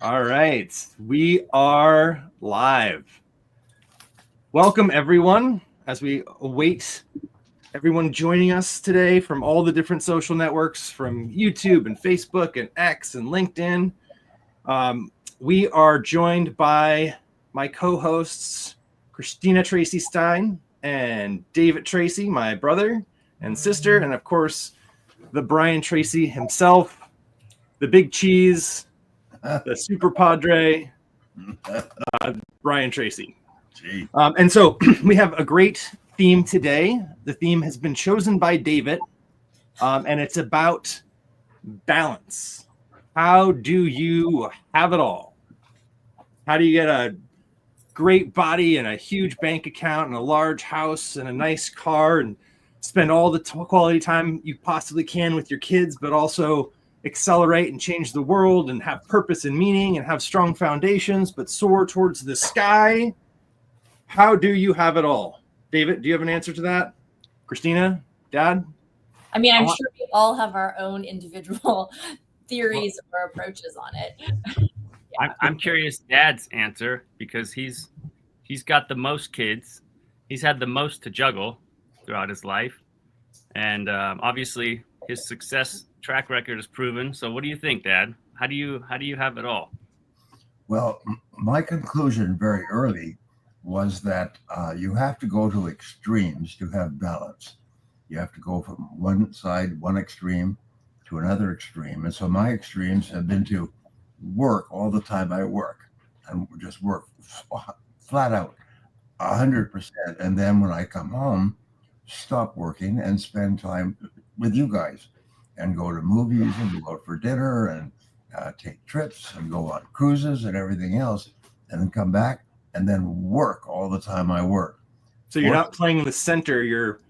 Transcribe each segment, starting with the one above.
All right, we are live. Welcome, everyone, as we await everyone joining us today from all the different social networks, from YouTube and Facebook and X and LinkedIn. We are joined by my co-hosts, Christina Tracy Stein and David Tracy, my brother and sister, and of course, the Brian Tracy himself, the big cheese, the super padre, Brian Tracy. And so we have a great theme today. The theme has been chosen by David, and it's about balance. How do you have it all? How do you get a great body and a huge bank account and a large house and a nice car and spend all the quality time you possibly can with your kids, but also accelerate and change the world and have purpose and meaning and have strong foundations, but soar towards the sky? How do you have it all? David, do you have an answer to that? Christina, Dad? I mean, I'm sure we all have our own individual theories or approaches on it. Yeah. I'm curious Dad's answer, because he's got the most kids. He's had the most to juggle throughout his life. And obviously his success track record is proven. So what do you think, Dad? How do you have it all? Well, my conclusion very early was that you have to go to extremes to have balance. You have to go from one side, one extreme, to another extreme. And so my extremes have been to work all the time I work, and just work flat out 100%. And then when I come home, stop working and spend time with you guys and go to movies and go out for dinner and take trips and go on cruises and everything else, and then come back and then work all the time I work. So you're not playing in the center, you're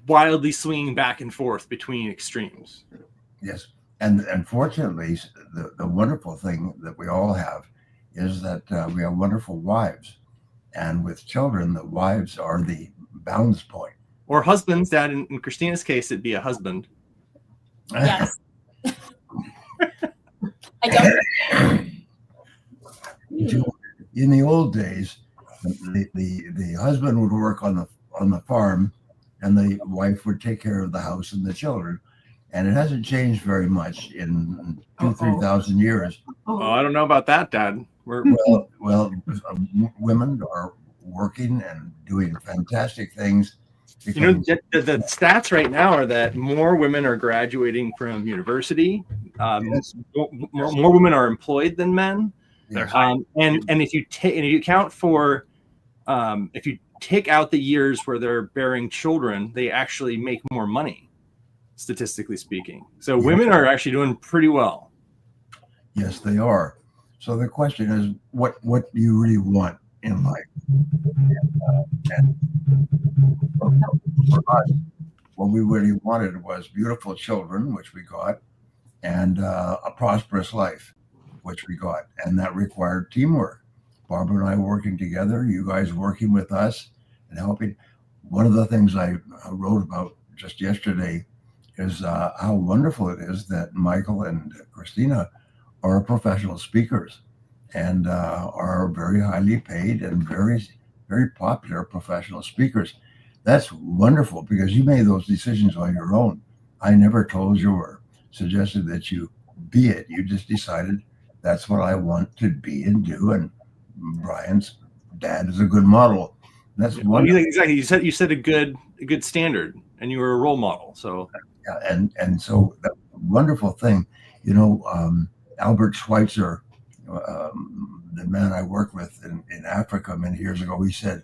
wildly swinging back and forth between extremes. Yes. And fortunately, the wonderful thing that we all have is that we have wonderful wives. And with children, the wives are the balance point. Or husbands. Dad, in Christina's case, it'd be a husband. Yes. I don't. In the old days, the husband would work on the farm, and the wife would take care of the house and the children. And it hasn't changed very much in 2,000-3,000 years. Oh, I don't know about that, Dad. Well, women are working and doing fantastic things. You know, the stats right now are that more women are graduating from university. Yes. More women are employed than men. Yes. And if you account for, if you take out the years where they're bearing children, they actually make more money, statistically speaking. So women are actually doing pretty well. Yes, they are. So the question is, what do you really want in life? And for us, what we really wanted was beautiful children, which we got, and a prosperous life, which we got. And that required teamwork. Barbara and I working together, you guys working with us and helping. One of the things I wrote about just yesterday is how wonderful it is that Michael and Christina are professional speakers and are very highly paid and very, very popular professional speakers. That's wonderful, because you made those decisions on your own. I never told you or suggested that you be it. You just decided that's what I want to be and do. And Brian's dad is a good model. That's wonderful. Exactly. You set a good standard, and you were a role model. So yeah, and so that wonderful thing, Albert Schweitzer, the man I worked with in Africa many years ago, he said,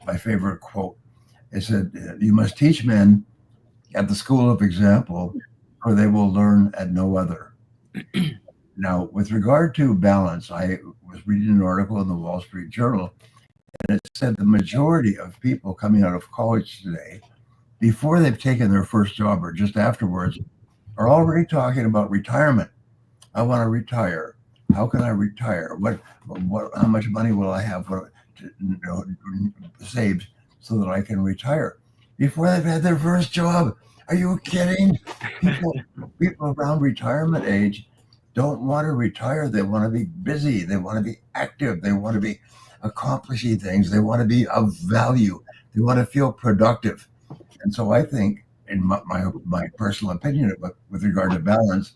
my favorite quote, he said, "You must teach men at the school of example, or they will learn at no other." Now, with regard to balance, I was reading an article in the Wall Street Journal, and it said the majority of people coming out of college today, before they've taken their first job or just afterwards, are already talking about retirement. I want to retire. How can I retire? How much money will I have saved so that I can retire? Before they've had their first job. Are you kidding? People around retirement age don't want to retire. They want to be busy. They want to be active. They want to be accomplishing things. They want to be of value. They want to feel productive. And so I think, in my personal opinion with regard to balance,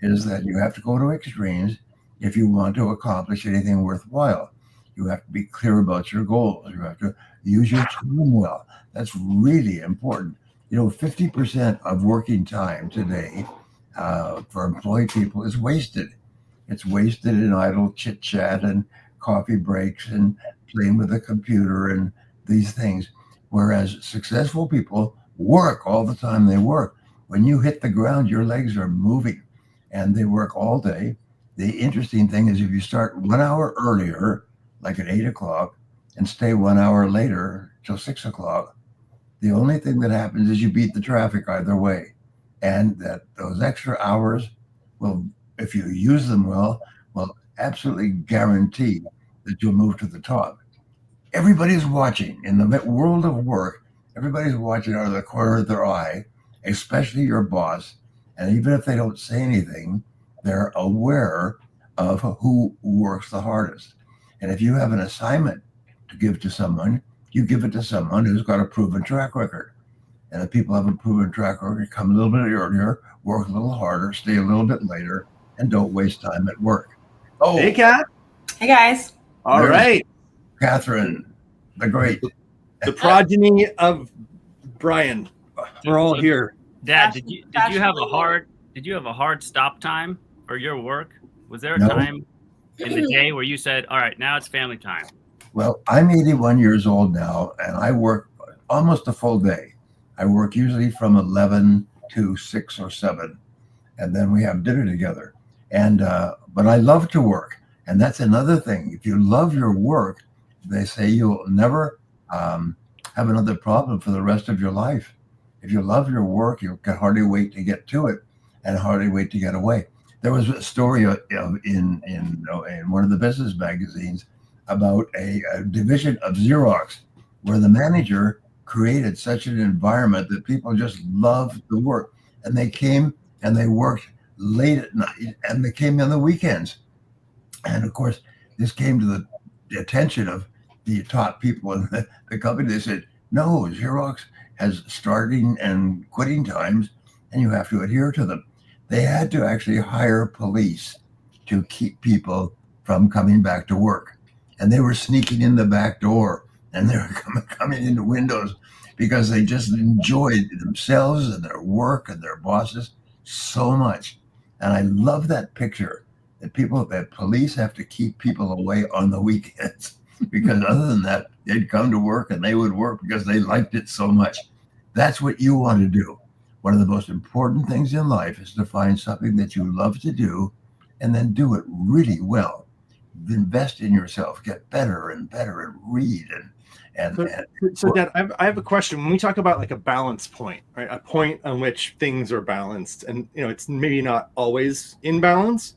is that you have to go to extremes if you want to accomplish anything worthwhile. You have to be clear about your goals. You have to use your time well. That's really important. 50% of working time today for employed people is wasted. It's wasted in idle chit chat and coffee breaks and playing with the computer and these things. Whereas successful people work all the time they work. When you hit the ground, your legs are moving and they work all day. The interesting thing is if you start 1 hour earlier, like at 8 o'clock, and stay 1 hour later till 6 o'clock, the only thing that happens is you beat the traffic either way. And that those extra hours will, if you use them well, will absolutely guarantee that you'll move to the top. Everybody's watching in the world of work. Everybody's watching out of the corner of their eye, especially your boss. And even if they don't say anything, they're aware of who works the hardest. And if you have an assignment to give to someone, you give it to someone who's got a proven track record. And if people have a proven track record, come a little bit earlier, work a little harder, stay a little bit later, and don't waste time at work. Oh, Hey, Kat. Hey guys. All There's- right. Catherine, the great. The progeny of Brian. We're all here. Dad, did you have a hard stop time for your work? Was there a No. time in the day where you said, all right, now it's family time? Well, I'm 81 years old now, and I work almost a full day. I work usually from 11 to 6 or 7, and then we have dinner together. And but I love to work, and that's another thing. If you love your work, they say you'll never have another problem for the rest of your life. If you love your work, you can hardly wait to get to it, and hardly wait to get away. There was a story in one of the business magazines about a division of Xerox where the manager created such an environment that people just loved the work. And they came and they worked late at night and they came on the weekends. And of course, this came to the attention of the top people in the company. They said, no, Xerox has starting and quitting times and you have to adhere to them. They had to actually hire police to keep people from coming back to work. And they were sneaking in the back door and they were coming into windows because they just enjoyed themselves and their work and their bosses so much. And I love that picture that police have to keep people away on the weekends because other than that, they'd come to work and they would work because they liked it so much. That's what you want to do. One of the most important things in life is to find something that you love to do and then do it really well. Invest in yourself, get better and better, and read. So Dad, I have a question. When we talk about like a balance point, right? A point on which things are balanced, and it's maybe not always in balance.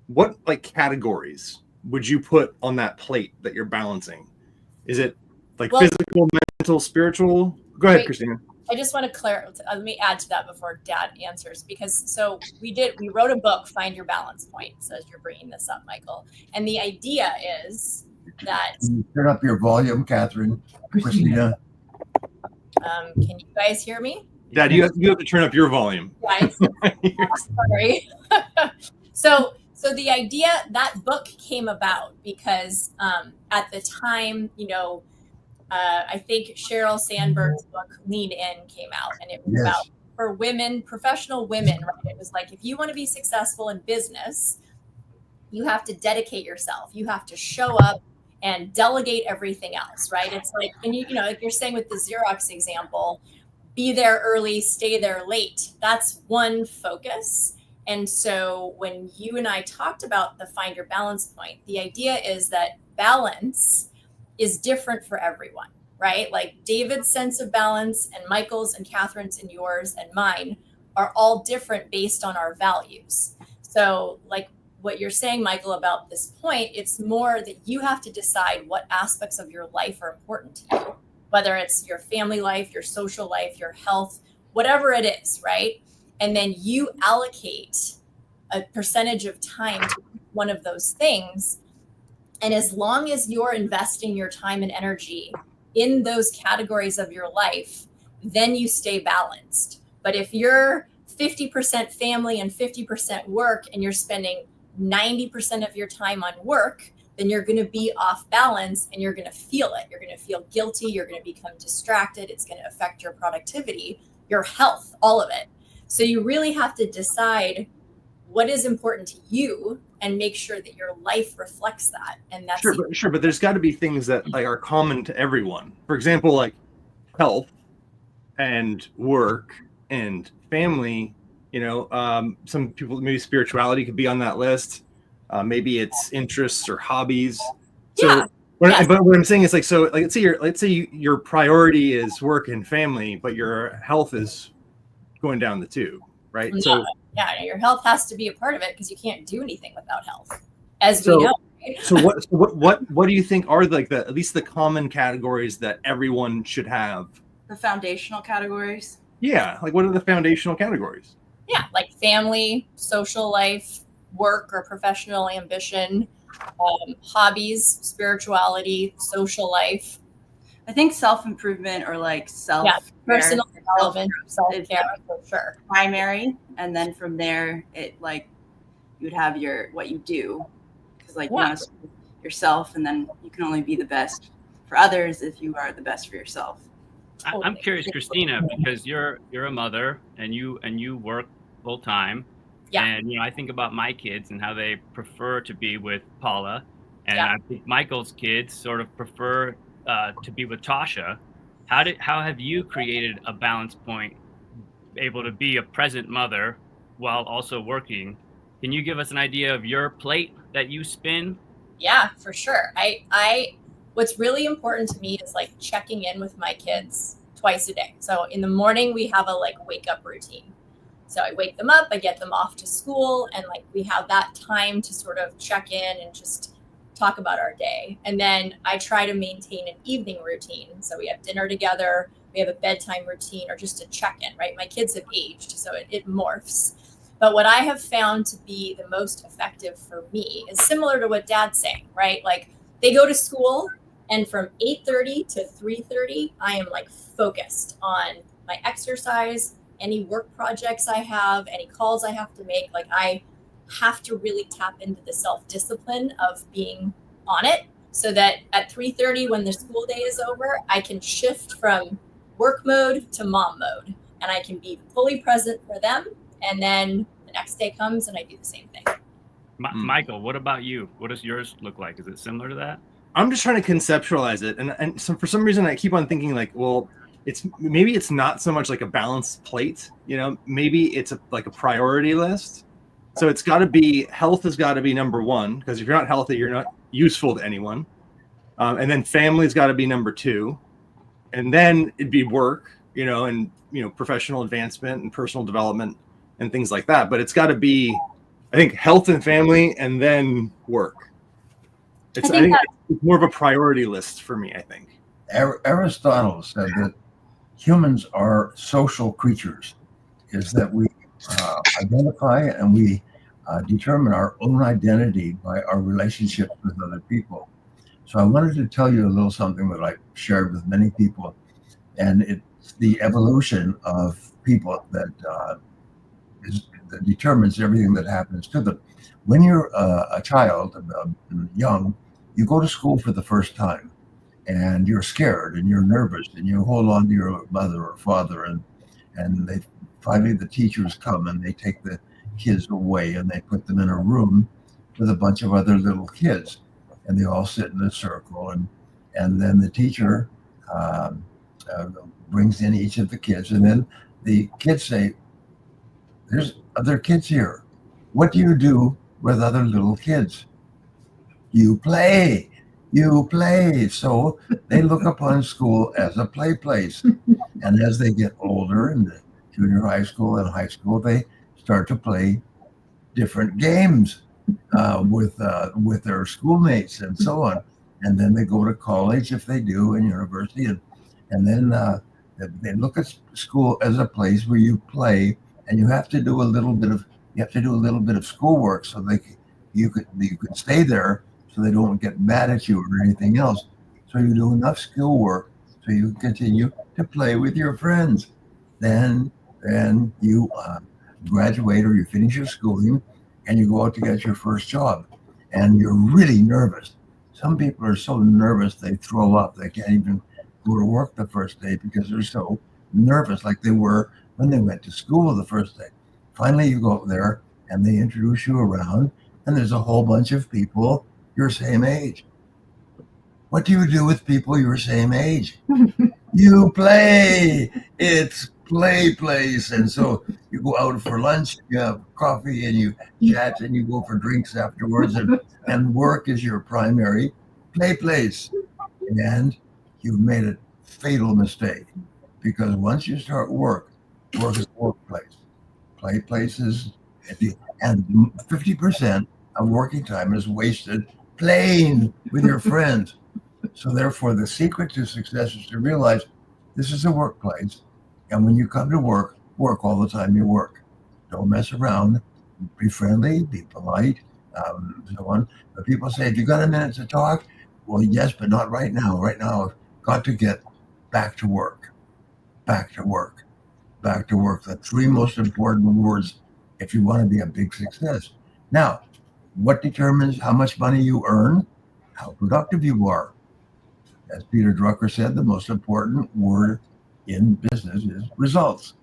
What like categories would you put on that plate that you're balancing? Is it like physical, mental, spiritual? Go ahead, Christina. I just want to clarify. Let me add to that before Dad answers, because we wrote a book, Find Your Balance Point, so as you're bringing this up, Michael. And the idea is that. Can you turn up your volume, Catherine? Christina. Can you guys hear me? Dad, you have to turn up your volume. Guys, sorry. So the idea, that book came about because at the time, I think Sheryl Sandberg's book Lean In came out, and it was about for women, professional women, right? It was like, if you want to be successful in business, you have to dedicate yourself. You have to show up and delegate everything else, right? It's like, and like you're saying with the Xerox example, be there early, stay there late. That's one focus. And so when you and I talked about the Find Your Balance Point, the idea is that balance is different for everyone, right? Like David's sense of balance and Michael's and Catherine's and yours and mine are all different based on our values. So like what you're saying, Michael, about this point, it's more that you have to decide what aspects of your life are important to you, whether it's your family life, your social life, your health, whatever it is, right? And then you allocate a percentage of time to one of those things. And as long as you're investing your time and energy in those categories of your life, then you stay balanced. But if you're 50% family and 50% work, and you're spending 90% of your time on work, then you're going to be off balance, and you're going to feel it. You're going to feel guilty. You're going to become distracted. It's going to affect your productivity, your health, all of it. So you really have to decide what is important to you and make sure that your life reflects that. And that's sure, but there's got to be things that like are common to everyone. For example, like health and work and family. Some people, maybe spirituality could be on that list. Maybe it's interests or hobbies. So, Yeah. But what I'm saying is like, so like, let's say your priority is work and family, but your health is going down the tube, right? No. So yeah, your health has to be a part of it, because you can't do anything without health, as we know. Right? So what do you think are like at least the common categories that everyone should have? The foundational categories. Yeah, like what are the foundational categories? Yeah, like family, social life, work or professional ambition, hobbies, spirituality, social life. I think self-improvement or like Personal development, self-care, for sure. Primary, and then from there, it like you'd have what you do, because like you want to serve yourself, and then you can only be the best for others if you are the best for yourself. I'm curious, Christina, because you're a mother and you work full time. Yeah. And I think about my kids and how they prefer to be with Paula, and I think Michael's kids sort of prefer to be with Tasha. How have you created a balance point, able to be a present mother while also working? Can you give us an idea of your plate that you spin? Yeah, for sure. I what's really important to me is like checking in with my kids twice a day. So in the morning we have a like wake up routine. So I wake them up, I get them off to school, and like we have that time to sort of check in and just talk about our day. And then I try to maintain an evening routine. So we have dinner together, we have a bedtime routine, or just a check-in, right? My kids have aged, so it morphs. But what I have found to be the most effective for me is similar to what Dad's saying, right? Like they go to school, and from 8:30 to 3:30, I am like focused on my exercise, any work projects I have, any calls I have to make. Like I have to really tap into the self-discipline of being on it, so that at 3:30 when the school day is over, I can shift from work mode to mom mode, and I can be fully present for them. And then the next day comes and I do the same thing. Michael, what about you? What does yours look like? Is it similar to that? I'm just trying to conceptualize it, and so for some reason I keep on thinking like, well, it's not so much like a balanced plate, maybe it's like a priority list. So it's got to be, health has got to be number one, because if you're not healthy, you're not useful to anyone. And then family's got to be number two, and then it'd be work, and professional advancement and personal development and things like that. But it's got to be, I think, health and family, and then work. I think it's more of a priority list for me, I think. Aristotle said that humans are social creatures, is that we identify and we determine our own identity by our relationships with other people. So I wanted to tell you a little something that I shared with many people, and it's the evolution of people that determines everything that happens to them. When you're a child, young, you go to school for the first time, and you're scared and you're nervous, and you hold on to your mother or father, and they finally the teachers come and they take the kids away and they put them in a room with a bunch of other little kids, and they all sit in a circle, and then the teacher brings in each of the kids, and then the kids say, "There's other kids here. What do you do with other little kids?" You play. So they look upon school as a play place. And as they get older in the junior high school and high school, they start to play different games with their schoolmates and so on. And then they go to college, if they do, and university. And then they look at school as a place where you play, and you have to do a little bit of You have to do a little bit of schoolwork so you could stay there, so they don't get mad at you or anything else. So you do enough skill work so you continue to play with your friends. Then you graduate or you finish your schooling and you go out to get your first job, and you're really nervous. Some people are so nervous they throw up. They can't even go to work the first day because they're so nervous, like they were when they went to school the first day. Finally, you go there and they introduce you around, and there's a whole bunch of people your same age. What do you do with people your same age? You play. It's play place. And so you go out for lunch, you have coffee, and you chat, and you go for drinks afterwards. And work is your primary play place. And you've made a fatal mistake, because once you start work is workplace. Play places, and 50% of working time is wasted playing with your friends. So therefore, the secret to success is to realize this is a workplace, and when you come to work all the time you work. Don't mess around. Be friendly, be polite, so on. But people say, "Have you got a minute to talk?" Well, yes, but not right now. Right now, I've got to get back to work. Back to work. Back to work. The three most important words if you want to be a big success. Now, what determines how much money you earn? How productive you are. As Peter Drucker said, the most important word in business is results.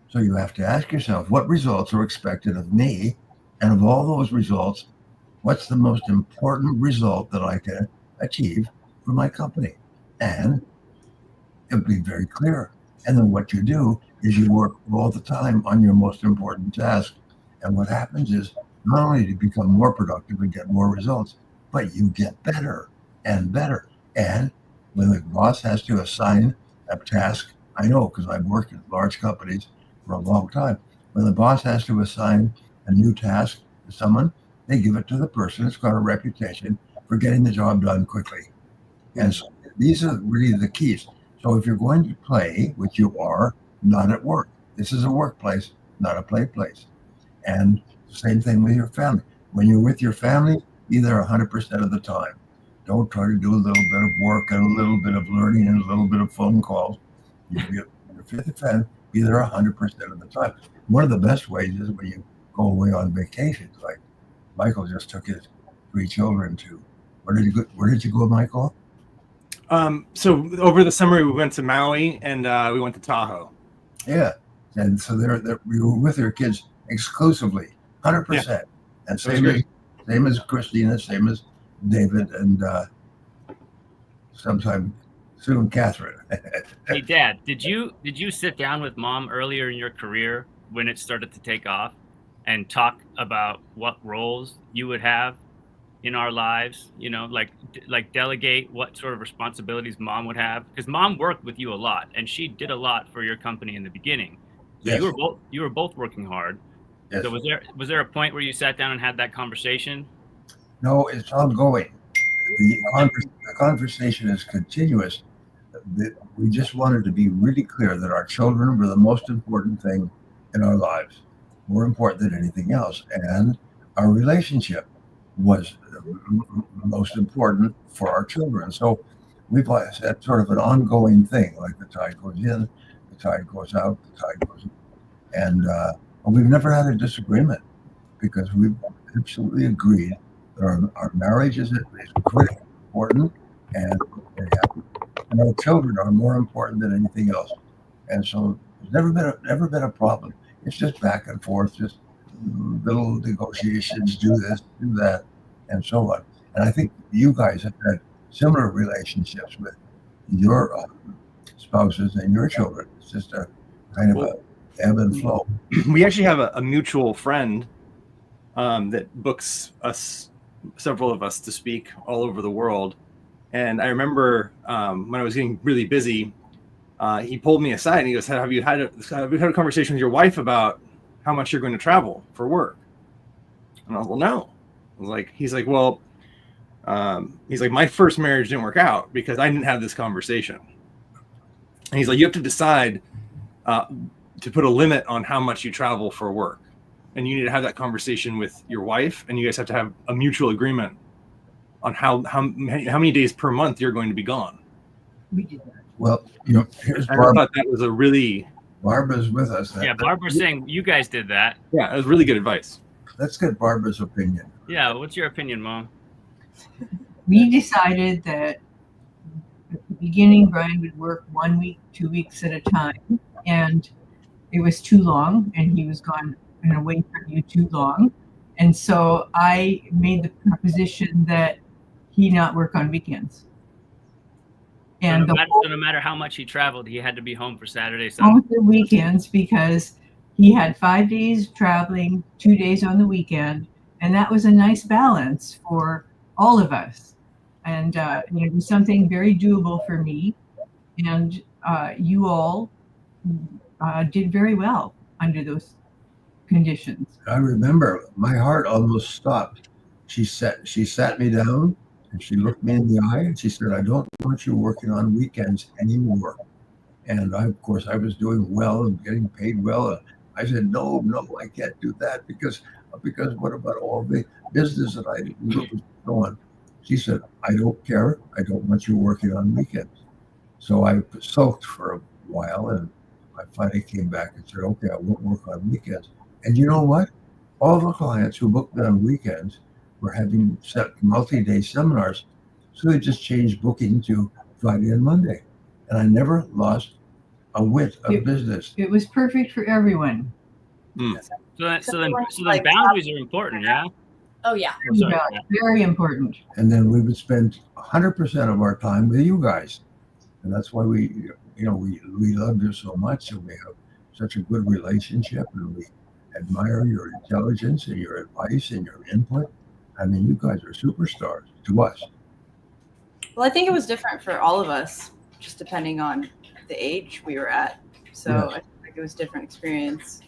So you have to ask yourself, what results are expected of me? And of all those results, what's the most important result that I can achieve for my company? And it'll be very clear. And then what you do is you work all the time on your most important task. And what happens is, not only do you become more productive and get more results, but you get better and better. And when the boss has to assign a task, I know because I've worked in large companies for a long time. When the boss has to assign a new task to someone, they give it to the person that's got a reputation for getting the job done quickly. And so these are really the keys. So if you're going to play, which you are, not at work. This is a workplace, not a play place. And same thing with your family. When you're with your family, be there 100% of the time. Don't try to do a little bit of work and a little bit of learning and a little bit of phone calls. You're with the family, be there 100% of the time. One of the best ways is when you go away on vacations. Like Michael just took his 3 children to, where did you go, Michael? So over the summer we went to Maui and we went to Tahoe. Yeah, and so we were with their kids exclusively, 100%. Yeah. And same as Christina, same as David, and sometime soon Catherine. Hey, Dad, did you sit down with Mom earlier in your career when it started to take off and talk about what roles you would have in our lives? You know, like delegate what sort of responsibilities Mom would have, because Mom worked with you a lot and she did a lot for your company in the beginning. So yes. You were both working hard. Yes. So was there a point where you sat down and had that conversation? No, it's ongoing. The conversation is continuous. We just wanted to be really clear that our children were the most important thing in our lives, more important than anything else. And our relationship was most important for our children. So we've had sort of an ongoing thing, like the tide goes in, the tide goes out, the tide goes in. And we've never had a disagreement, because we've absolutely agreed that our marriage is critically important, and our children are more important than anything else. And so there's never been a problem. It's just back and forth, just little negotiations, do this, do that, and so on. And I think you guys have had similar relationships with your spouses and your children. It's just a kind of a ebb and flow. We actually have a mutual friend that books us, several of us, to speak all over the world. And I remember when I was getting really busy, he pulled me aside and he goes, have you had a conversation with your wife about how much you're going to travel for work? And I was, well, no. He's like, my first marriage didn't work out because I didn't have this conversation. And he's like, you have to decide to put a limit on how much you travel for work. and you need to have that conversation with your wife, and you guys have to have a mutual agreement on how many days per month you're going to be gone. We did that. Well, here's And I Barbara. thought that was a really, Barbara's with us. Yeah, Barbara's saying you guys did that. yeah, it was really good advice. Let's get Barbara's opinion. Yeah, what's your opinion, Mom? We decided that at the beginning, Brian would work 1 week, 2 weeks at a time, and it was too long, and he was gone and away from you too long. And so I made the proposition that he not work on weekends. And So no matter how much he traveled, he had to be home for Saturday, Sunday. on the weekends, because he had 5 days traveling, 2 days on the weekend, and that was a nice balance for all of us. And it was something very doable for me, and you all did very well under those conditions. I remember my heart almost stopped. She sat me down and she looked me in the eye and she said, "I don't want you working on weekends anymore." And of course, I was doing well and getting paid well. And I said, no, I can't do that because what about all the business that I was going? She said, "I don't care. I don't want you working on weekends." So I sulked for a while, and I finally came back and said, "Okay, I won't work on weekends." And you know what? All the clients who booked me on weekends were having set multi-day seminars, so they just changed booking to Friday and Monday, and I never lost a whit of business. It was perfect for everyone. So then boundaries are important, yeah? Oh yeah. Sorry, Yeah, yeah. very important. And then we would spend 100% of our time with you guys, and that's why we love you so much, and we have such a good relationship, and we admire your intelligence and your advice and your input. I mean, you guys are superstars to us. Well, I think it was different for all of us, just depending on the age we were at. So Yes. I feel like it was different experience.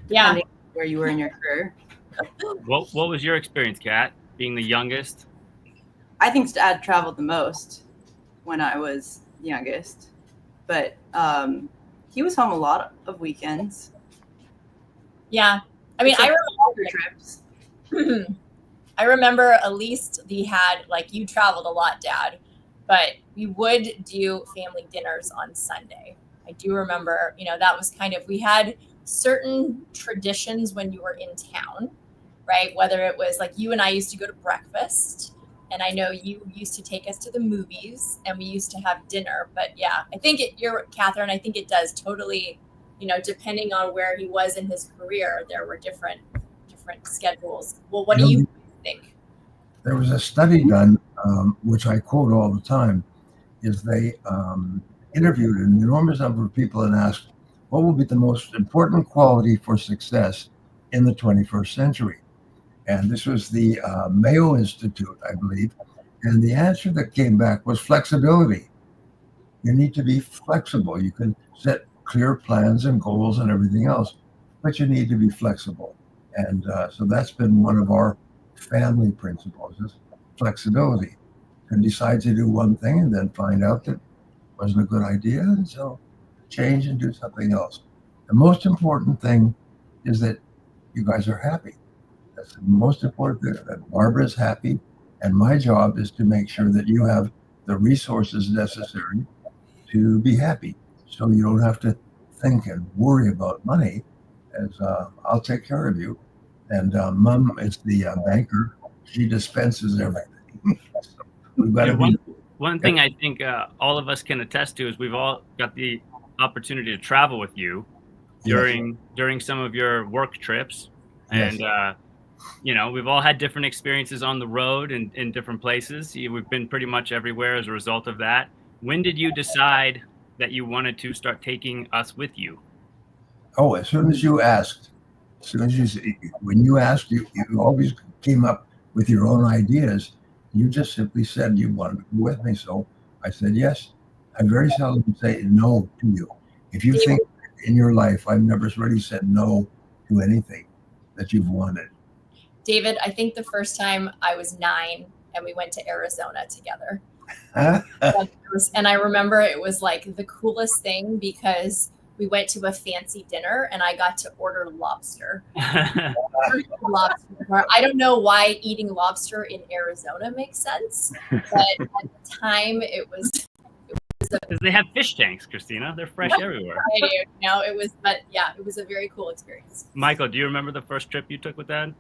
Yeah. Depending on where you were in your career. What was your experience, Kat, being the youngest? I think Dad traveled the most when I was youngest, but he was home a lot of weekends. Yeah. I mean, I remember trips. I remember at least we had, like, you traveled a lot, Dad, but we would do family dinners on Sunday. I do remember, that was kind of, we had certain traditions when you were in town, right? Whether it was like you and I used to go to breakfast, and I know you used to take us to the movies, and we used to have dinner. But yeah, I think Catherine, I think it does totally, depending on where he was in his career, there were different schedules. Well, what do you think? There was a study done, which I quote all the time, is they interviewed an enormous number of people and asked, what will be the most important quality for success in the 21st century? And this was the Mayo Institute, I believe. And the answer that came back was flexibility. You need to be flexible. You can set clear plans and goals and everything else, but you need to be flexible. And so that's been one of our family principles, is flexibility. You can decide to do one thing and then find out that it wasn't a good idea, and so change and do something else. The most important thing is that you guys are happy. That's the most important thing, that Barbara's happy, and my job is to make sure that you have the resources necessary to be happy, so you don't have to think and worry about money, as I'll take care of you. And Mom is the banker. She dispenses everything. So we've got to one thing I think all of us can attest to is we've all got the opportunity to travel with you during some of your work trips. And, we've all had different experiences on the road and in different places. We've been pretty much everywhere as a result of that. When did you decide that you wanted to start taking us with you? Oh, as soon as you asked. When you asked, you always came up with your own ideas. You just simply said you wanted to go with me. So I said yes. I very seldom say no to you. If you think in your life, I've never really said no to anything that you've wanted. David, I think the first time I was 9 and we went to Arizona together. And I remember it was like the coolest thing because we went to a fancy dinner and I got to order lobster. I don't know why eating lobster in Arizona makes sense, but at the time it was because they have fish tanks, Christina. They're fresh everywhere. I do. It was a very cool experience. Michael, do you remember the first trip you took with Dad?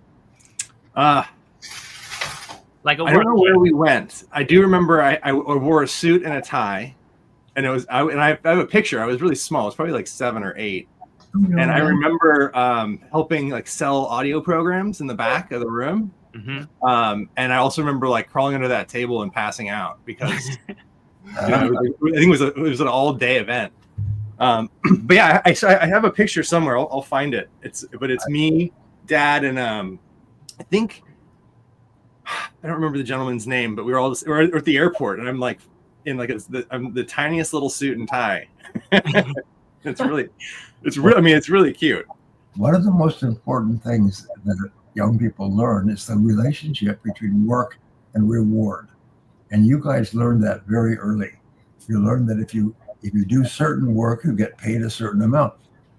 Like I don't know where we went. I do remember I wore a suit and a tie, and I have a picture. I was really small. I was probably like 7 or 8, and I remember helping like sell audio programs in the back of the room. Mm-hmm. And I also remember like crawling under that table and passing out because I think it was an all day event. But yeah, I have a picture somewhere. I'll find it. It's me, Dad, and I think. I don't remember the gentleman's name, but we were at the airport, and I'm like in like I'm the tiniest little suit and tie. It's really cute. One of the most important things that young people learn is the relationship between work and reward, and you guys learned that very early. You learned that if you do certain work, you get paid a certain amount.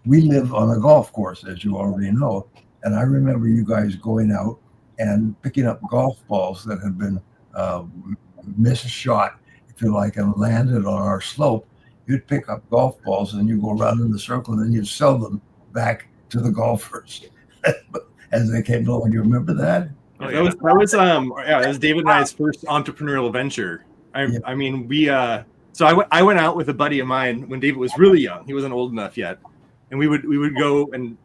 We live on a golf course, as you already know, and I remember you guys going out and picking up golf balls that had been misshot, if you like, and landed on our slope. You'd pick up golf balls and you go around in the circle, and then you'd sell them back to the golfers as they came along. You remember that? Oh, yeah. That was David and I's first entrepreneurial venture. I mean, so I went out with a buddy of mine when David was really young. He wasn't old enough yet, and we would go and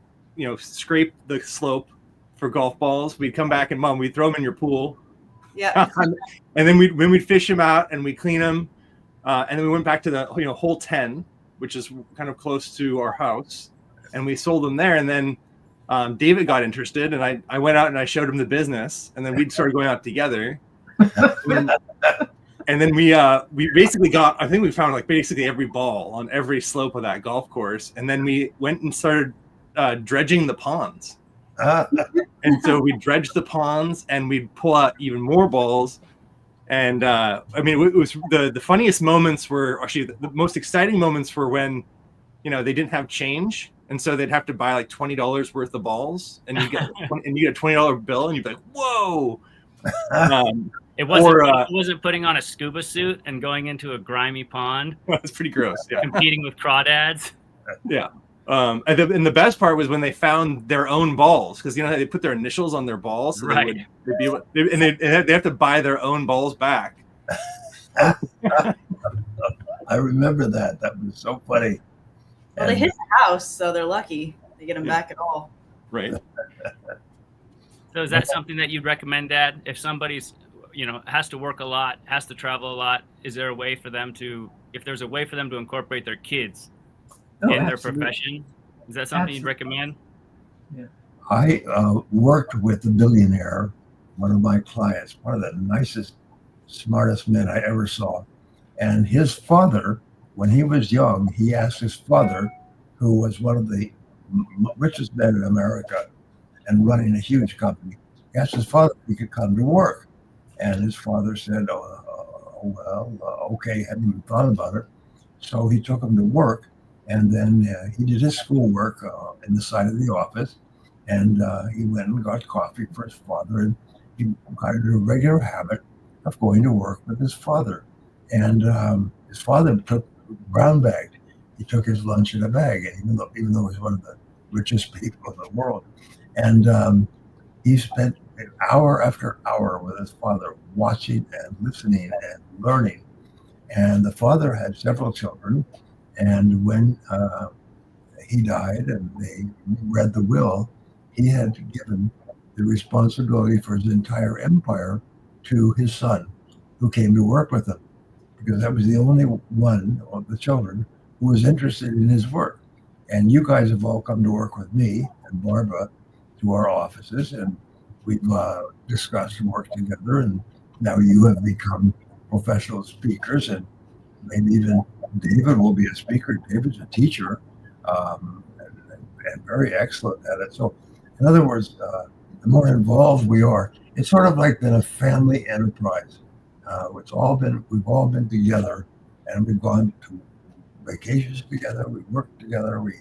scrape the slope for golf balls. We'd come back and we'd throw them in your pool. Yeah. And then we'd fish them out and we'd clean them. And then we went back to the hole 10, which is kind of close to our house, and we sold them there. And then David got interested, and I went out and I showed him the business, and then we started going out together. And then we basically I think we found like basically every ball on every slope of that golf course. And then we went and started dredging the ponds. And so we dredged the ponds and we'd pull out even more balls. And I mean, it was the funniest moments were actually the most exciting moments were when, they didn't have change. And so they'd have to buy like $20 worth of balls, and you get a $20 bill, and you'd be like, whoa. It wasn't putting on a scuba suit and going into a grimy pond. That's pretty gross. Yeah. Competing with crawdads. Yeah. And the best part was when they found their own balls, because they put their initials on their balls, so right? They have to buy their own balls back. I remember that. That was so funny. Well, they hit the house, so they're lucky they get them back at all. Right. So is that something that you'd recommend, Dad? If somebody's has to work a lot, has to travel a lot, is there a way for them to? If there's a way for them to incorporate their kids in their profession, is that something you'd recommend? Yeah. I worked with a billionaire, one of my clients, one of the nicest, smartest men I ever saw. And his father, when he was young, he asked his father, who was one of the richest men in America and running a huge company, he asked his father if he could come to work. And his father said, okay, hadn't even thought about it. So he took him to work. And then he did his schoolwork in the side of the office, and he went and got coffee for his father, and he got into a regular habit of going to work with his father. And his father took brown bagged. He took his lunch in a bag, even though he's one of the richest people in the world. And he spent hour after hour with his father, watching and listening and learning. And the father had several children. And when he died and they read the will, he had given the responsibility for his entire empire to his son, who came to work with him, because that was the only one of the children who was interested in his work. And you guys have all come to work with me and Barbara to our offices, and we've discussed and worked together. And now you have become professional speakers, and maybe even David will be a speaker. David's a teacher and very excellent at it. So, in other words, the more involved we are, it's sort of like been a family enterprise. We've all been together, and we've gone to vacations together, we work together, we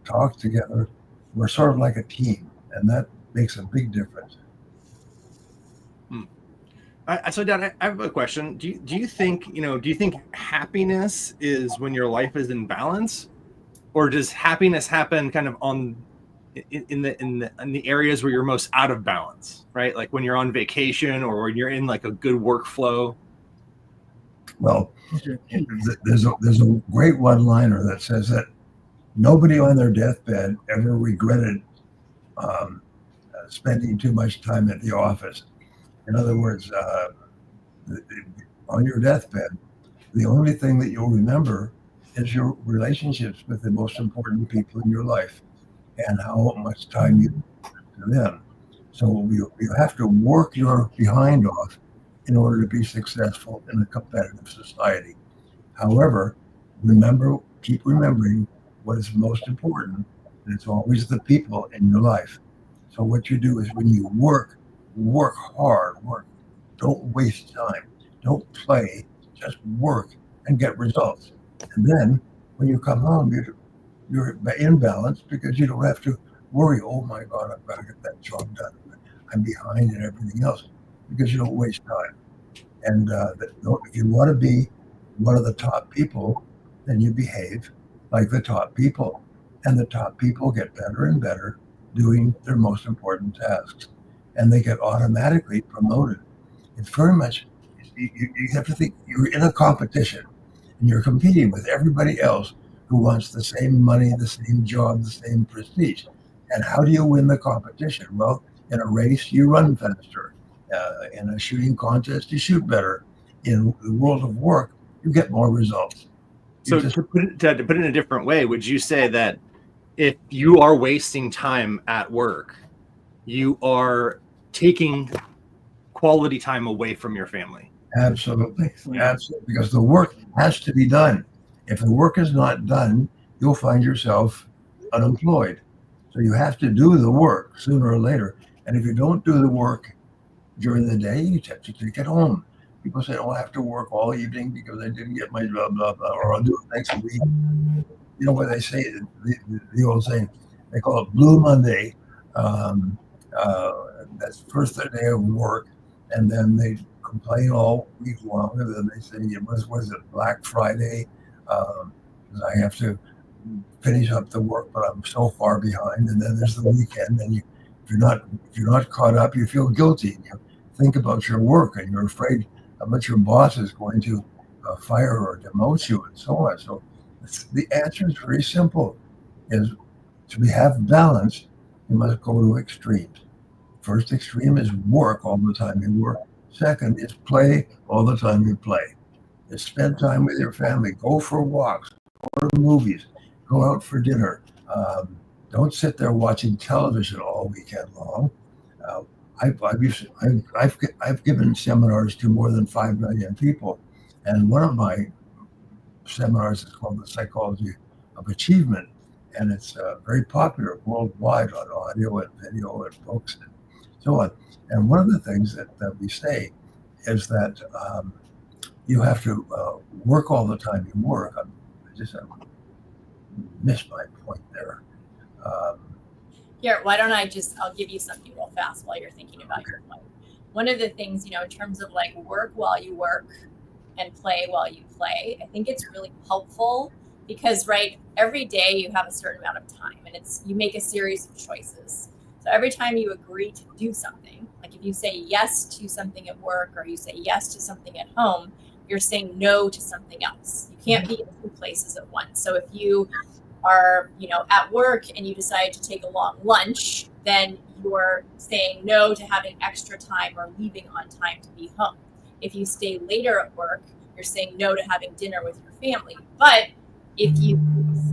talk together. We're sort of like a team, and that makes a big difference. So, Dad, I have a question. Do you think happiness is when your life is in balance, or does happiness happen kind of in the areas where you're most out of balance, right? Like when you're on vacation or when you're in like a good workflow? Well, there's a great one-liner that says that nobody on their deathbed ever regretted spending too much time at the office. In other words, on your deathbed, the only thing that you'll remember is your relationships with the most important people in your life and how much time you give to them. So you have to work your behind off in order to be successful in a competitive society. However, keep remembering what is most important, and it's always the people in your life. So what you do is when you work hard, don't waste time, don't play, just work and get results. And then when you come home, you're in balance because you don't have to worry, oh my God, I've got to get that job done. I'm behind and everything else because you don't waste time. And if you want to be one of the top people, then you behave like the top people. And the top people get better and better doing their most important tasks. And they get automatically promoted. It's very much, you have to think, you're in a competition and you're competing with everybody else who wants the same money, the same job, the same prestige. And how do you win the competition? Well, in a race, you run faster. In a shooting contest, you shoot better. In the world of work, you get more results. So to put it in a different way, would you say that if you are wasting time at work, you are taking quality time away from your family? Absolutely. Absolutely. Because the work has to be done. If the work is not done, you'll find yourself unemployed. So you have to do the work sooner or later. And if you don't do the work during the day, you have to take it home. People say, oh, I have to work all evening because I didn't get my blah, blah, blah, or I'll do it next week. You know what they say, the old saying, they call it Blue Monday. That's the first day of work. And then they complain all week long. And then they say, what is it, Black Friday? Because I have to finish up the work, but I'm so far behind. And then there's the weekend, and if you're not caught up, you feel guilty. You think about your work, and you're afraid how much your boss is going to fire or demote you, and so on. So the answer is very simple: is to have balance, you must go to extremes. First extreme is work all the time you work. Second is play all the time you play. Is spend time with your family. Go for walks. Go to movies. Go out for dinner. Don't sit there watching television all weekend long. I've given seminars to more than 5 million people, and one of my seminars is called The Psychology of Achievement, and it's very popular worldwide on audio and video and books and so on. And one of the things that we say is that you have to work all the time you work. I missed my point there. Here, why don't I'll give you something real fast while you're thinking about your point. One of the things, in terms of like work while you work and play while you play, I think it's really helpful because, right, every day you have a certain amount of time and you make a series of choices. So every time you agree to do something, like if you say yes to something at work or you say yes to something at home, you're saying no to something else. You can't be in two places at once. So if you are, at work and you decide to take a long lunch, then you're saying no to having extra time or leaving on time to be home. If you stay later at work, you're saying no to having dinner with your family. But if you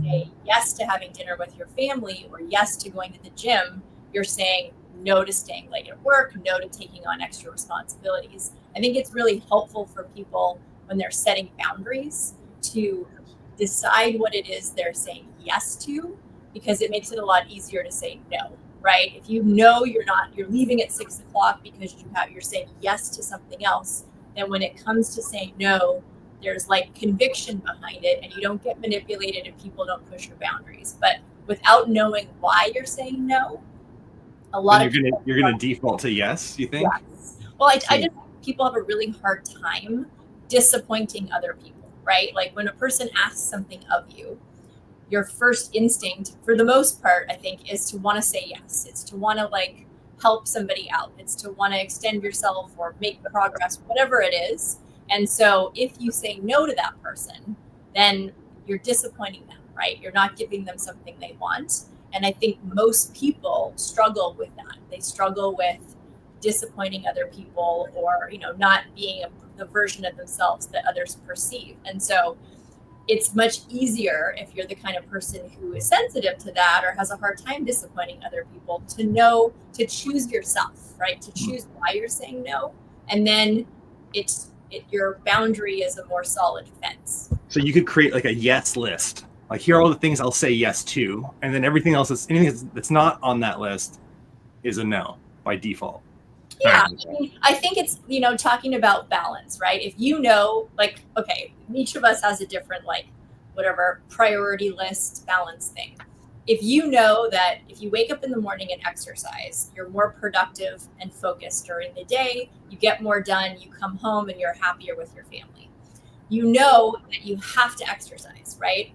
say yes to having dinner with your family or yes to going to the gym, you're saying no to staying late at work, no to taking on extra responsibilities. I think it's really helpful for people when they're setting boundaries to decide what it is they're saying yes to, because it makes it a lot easier to say no, right? If you know you're leaving at 6 o'clock because you're saying yes to something else, then when it comes to saying no, there's like conviction behind it, and you don't get manipulated if people don't push your boundaries. But without knowing why you're saying no, a lot of you're gonna default to yes, you think? Yes. Well, I just think people have a really hard time disappointing other people, right? Like when a person asks something of you, your first instinct, for the most part, I think, is to want to say yes. It's to want to like help somebody out. It's to want to extend yourself or make progress, whatever it is. And so if you say no to that person, then you're disappointing them, right? You're not giving them something they want. And I think most people struggle with that. They struggle with disappointing other people, or, you know, not being the version of themselves that others perceive. And so it's much easier, if you're the kind of person who is sensitive to that or has a hard time disappointing other people, to know to choose yourself, right? To choose why you're saying no. And then your boundary is a more solid fence. So you could create like a yes list. Like, here are all the things I'll say yes to, and then anything that's not on that list is a no by default. Yeah, I think it's, you know, talking about balance, right? If you know, like, okay, each of us has a different, like, whatever priority list balance thing. If you know that if you wake up in the morning and exercise, you're more productive and focused during the day, you get more done, you come home and you're happier with your family. You know that you have to exercise, right?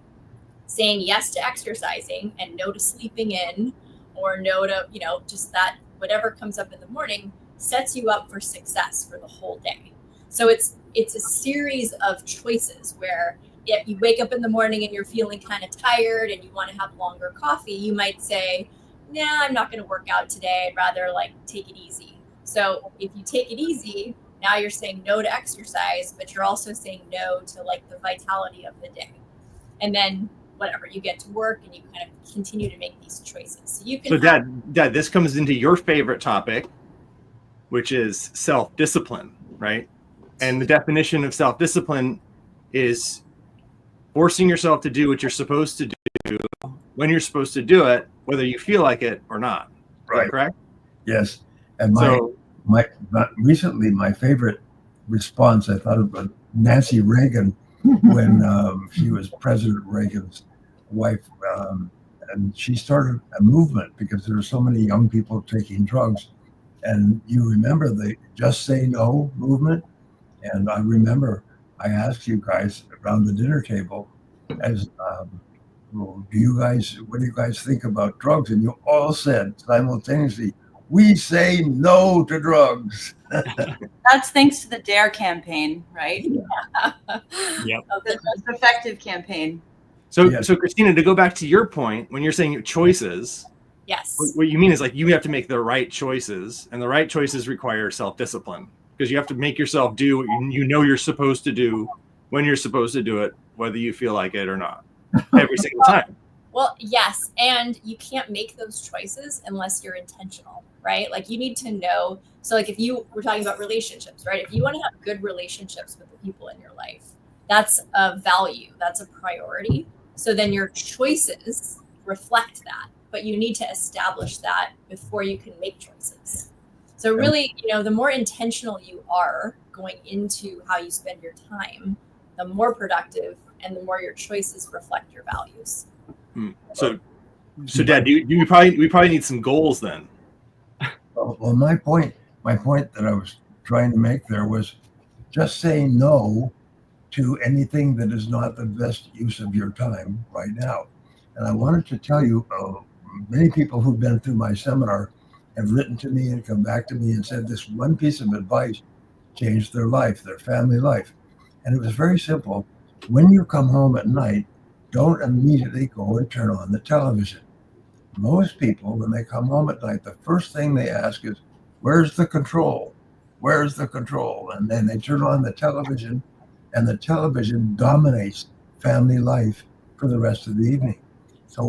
Saying yes to exercising and no to sleeping in, or no to, you know, just that whatever comes up in the morning sets you up for success for the whole day. So it's a series of choices where if you wake up in the morning and you're feeling kind of tired and you want to have longer coffee, you might say, nah, I'm not going to work out today. I'd rather like take it easy. So if you take it easy, now you're saying no to exercise, but you're also saying no to like the vitality of the day. And then whatever, you get to work and you kind of continue to make these choices. So you can. So Dad, this comes into your favorite topic, which is self-discipline, right? And the definition of self-discipline is forcing yourself to do what you're supposed to do when you're supposed to do it, whether you feel like it or not. Right. Correct? Yes. And recently, my favorite response, I thought of Nancy Reagan when she was President Reagan's wife, and she started a movement because there were so many young people taking drugs. And you remember the Just Say No movement? And I remember I asked you guys around the dinner table, as what do you guys think about drugs? And you all said simultaneously, we say no to drugs. That's thanks to the DARE campaign, right? Yep. The most effective campaign. So Christina, to go back to your point, when you're saying choices, yes, what you mean is like you have to make the right choices, and the right choices require self-discipline, because you have to make yourself do what you know you're supposed to do when you're supposed to do it, whether you feel like it or not, every single time. Well, yes. And you can't make those choices unless you're intentional, right? Like you need to know. So like if we're talking about relationships, right? If you want to have good relationships with the people in your life, that's a value, that's a priority. So then your choices reflect that, but you need to establish that before you can make choices. So really, you know, the more intentional you are going into how you spend your time, the more productive and the more your choices reflect your values. So Dad, we probably need some goals then. Well, my point that I was trying to make there was just saying no to anything that is not the best use of your time right now. And I wanted to tell you, many people who've been through my seminar have written to me and come back to me and said this one piece of advice changed their life, their family life. And it was very simple. When you come home at night, don't immediately go and turn on the television. Most people, when they come home at night, the first thing they ask is, where's the control? Where's the control? And then they turn on the television, and the television dominates family life for the rest of the evening. So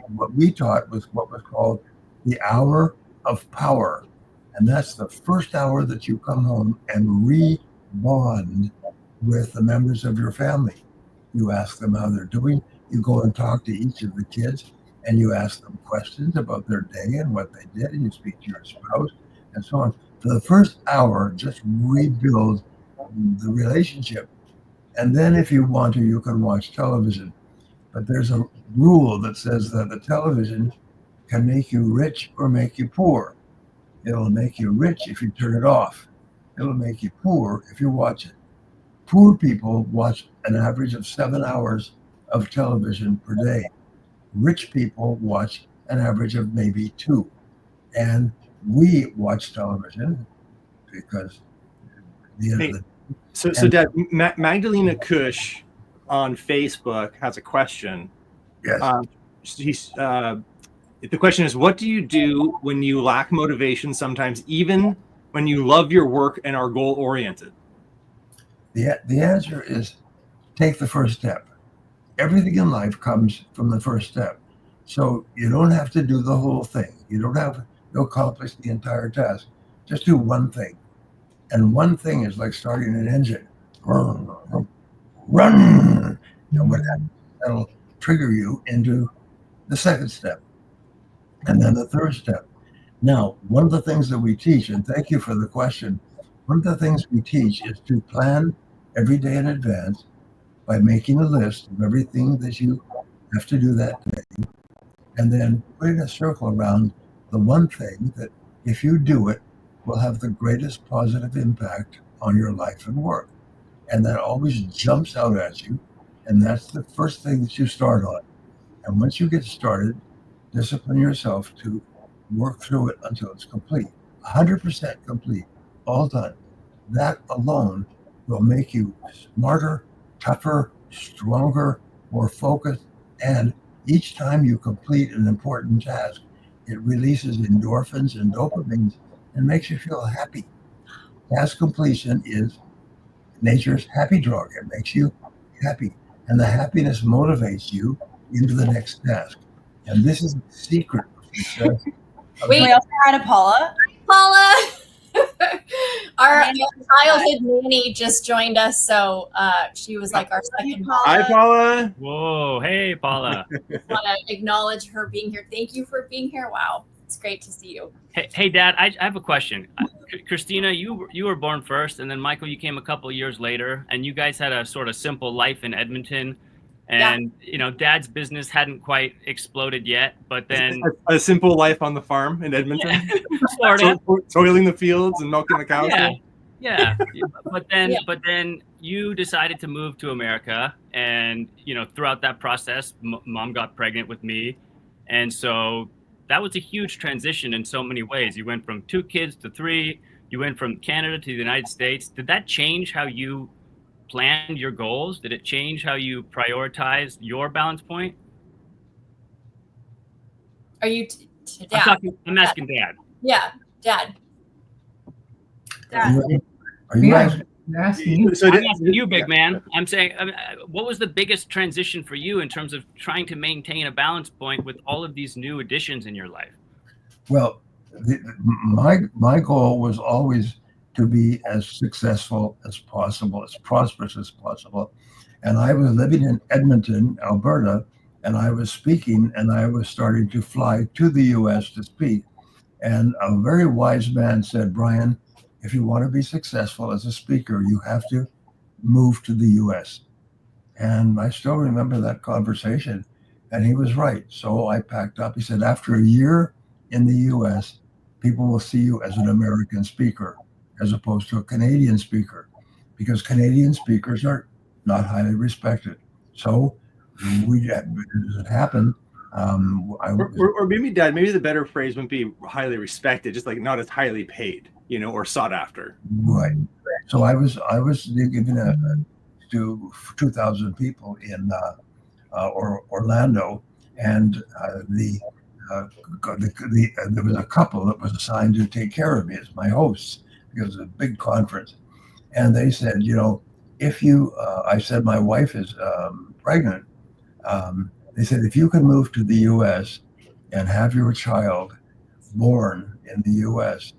what we taught was what was called the hour of power. And that's the first hour that you come home and re-bond with the members of your family. You ask them how they're doing. You go and talk to each of the kids, and you ask them questions about their day and what they did, and you speak to your spouse and so on. For the first hour, just rebuild the relationship. And then if you want to, you can watch television. But there's a rule that says that the television can make you rich or make you poor. It'll make you rich if you turn it off. It'll make you poor if you watch it. Poor people watch an average of 7 hours of television per day. Rich people watch an average of maybe 2. And we watch television because the end of the So Dad, Magdalena Cush on Facebook has a question. yes. The question is, what do you do when you lack motivation sometimes, even when you love your work and are goal-oriented? The answer is take the first step. Everything in life comes from the first step. So you don't have to do the whole thing. You don't have to accomplish the entire task. Just do one thing. And one thing is like starting an engine. Run. And what happens? That'll trigger you into the second step. And then the third step. Now, one of the things that we teach, and thank you for the question, one of the things we teach is to plan every day in advance by making a list of everything that you have to do that day, and then putting a circle around the one thing that, if you do it, will have the greatest positive impact on your life and work. And that always jumps out at you, and that's the first thing that you start on. And once you get started, discipline yourself to work through it until it's complete, 100% complete, all done. That alone will make you smarter, tougher, stronger, more focused. And each time you complete an important task, it releases endorphins and dopamines and makes you feel happy. Task completion is nature's happy drug. It makes you happy. And the happiness motivates you into the next task. And this is the secret of success. Wait, We also had a Paula. Paula, our childhood nanny just joined us, so she was like our second. Hi, Paula. Whoa, hey, Paula. Want to acknowledge her being here. Thank you for being here. Wow, it's great to see you. Hey, Dad, I have a question. Christina, you were born first, and then Michael, you came a couple of years later, and you guys had a sort of simple life in Edmonton. And, Dad's business hadn't quite exploded yet, but then... A simple life on the farm in Edmonton. Florida. Toiling the fields and milking the cows. Yeah. But then you decided to move to America, and, throughout that process, Mom got pregnant with me. And so that was a huge transition in so many ways. You went from 2 kids to 3. You went from Canada to the United States. Did that change how you planned your goals? Did it change how you prioritized your balance point? Are you Dad? I'm asking Dad. Yeah, Dad. Are you asking? Asking you. So I'm asking you, big man. I'm saying, what was the biggest transition for you in terms of trying to maintain a balance point with all of these new additions in your life? Well, my goal was always to be as successful as possible, as prosperous as possible. And I was living in Edmonton, Alberta, and I was speaking, and I was starting to fly to the US to speak. And a very wise man said, Brian, if you want to be successful as a speaker, you have to move to the US. And I still remember that conversation, and he was right. So I packed up. He said, after a year in the US, people will see you as an American speaker as opposed to a Canadian speaker, because Canadian speakers are not highly respected. So it happened. Or maybe, Dad, maybe the better phrase wouldn't be highly respected, just like not as highly paid, or sought after. Right. So I was given to 2,000 people in Orlando, and there was a couple that was assigned to take care of me as my hosts, because it was a big conference. And they said, if you, I said, my wife is pregnant. They said, if you can move to the US and have your child born in the US,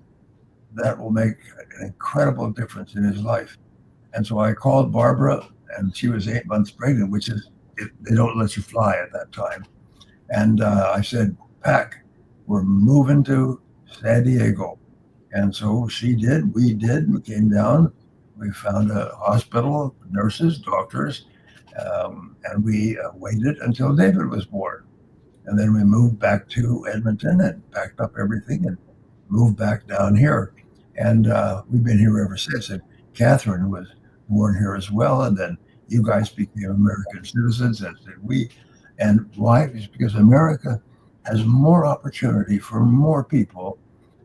that will make an incredible difference in his life. And so I called Barbara, and she was 8 months pregnant, which is, they don't let you fly at that time. And I said, pack, we're moving to San Diego. And so she did, we came down, We found a hospital, nurses, doctors, and we waited until David was born. And then we moved back to Edmonton and packed up everything and moved back down here. And we've been here ever since. And Catherine was born here as well. And then you guys became American citizens, as did we. And why? It's because America has more opportunity for more people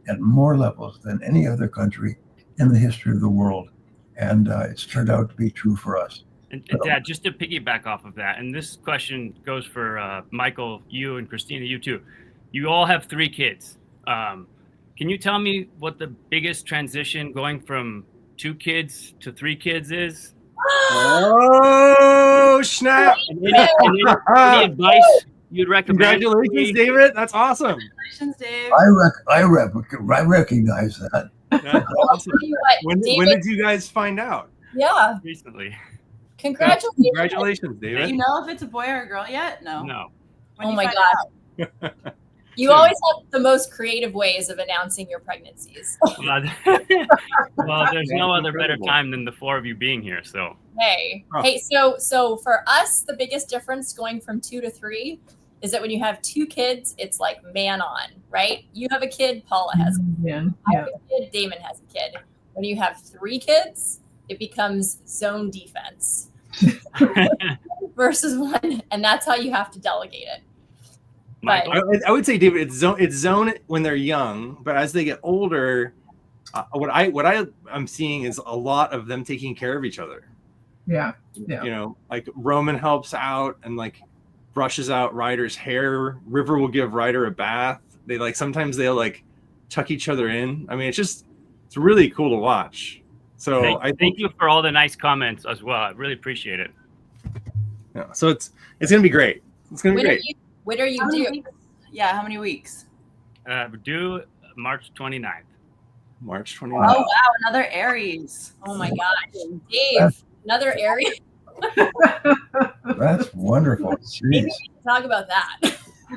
at more levels than any other country in the history of the world. And it's turned out to be true for us. And Dad, just to piggyback off of that, and this question goes for Michael, you, and Christina, you too. You all have 3 kids. Can you tell me what the biggest transition going from 2 kids to 3 kids is? Oh, snap. Any advice you'd recommend? Congratulations, David. That's awesome. Congratulations, Dave. I recognize that. That's awesome. When did you guys find out? Yeah. Recently. Congratulations. Congratulations, Do David. you know if it's a boy or a girl yet? No. No. When Oh you my find gosh. out. You always have the most creative ways of announcing your pregnancies. Well, there's no other better Incredible. time than the 4 of you being here. So Hey, Oh. hey. So for us, the biggest difference going from 2 to 3 is that when you have 2 kids, it's like man on, right? You have a kid, Paula has a kid. Yeah. I have a kid, Damon has a kid. When you have 3 kids, it becomes zone defense versus 1, and that's how you have to delegate it. But Michael, I would say, David, it's zone when they're young, but as they get older, what I'm seeing is a lot of them taking care of each other. Yeah. You know, like Roman helps out and like brushes out Ryder's hair. River will give Ryder a bath. They sometimes they'll like tuck each other in. I mean, it's really cool to watch. So thank you for all the nice comments as well. I really appreciate it. Yeah, so it's gonna be great. It's gonna be great. When are you How many due? weeks? Yeah, how many weeks? Due March 29th. March Oh 29th. wow, another Aries. Oh my gosh, Dave, another area. That's wonderful. Jeez. Talk about that.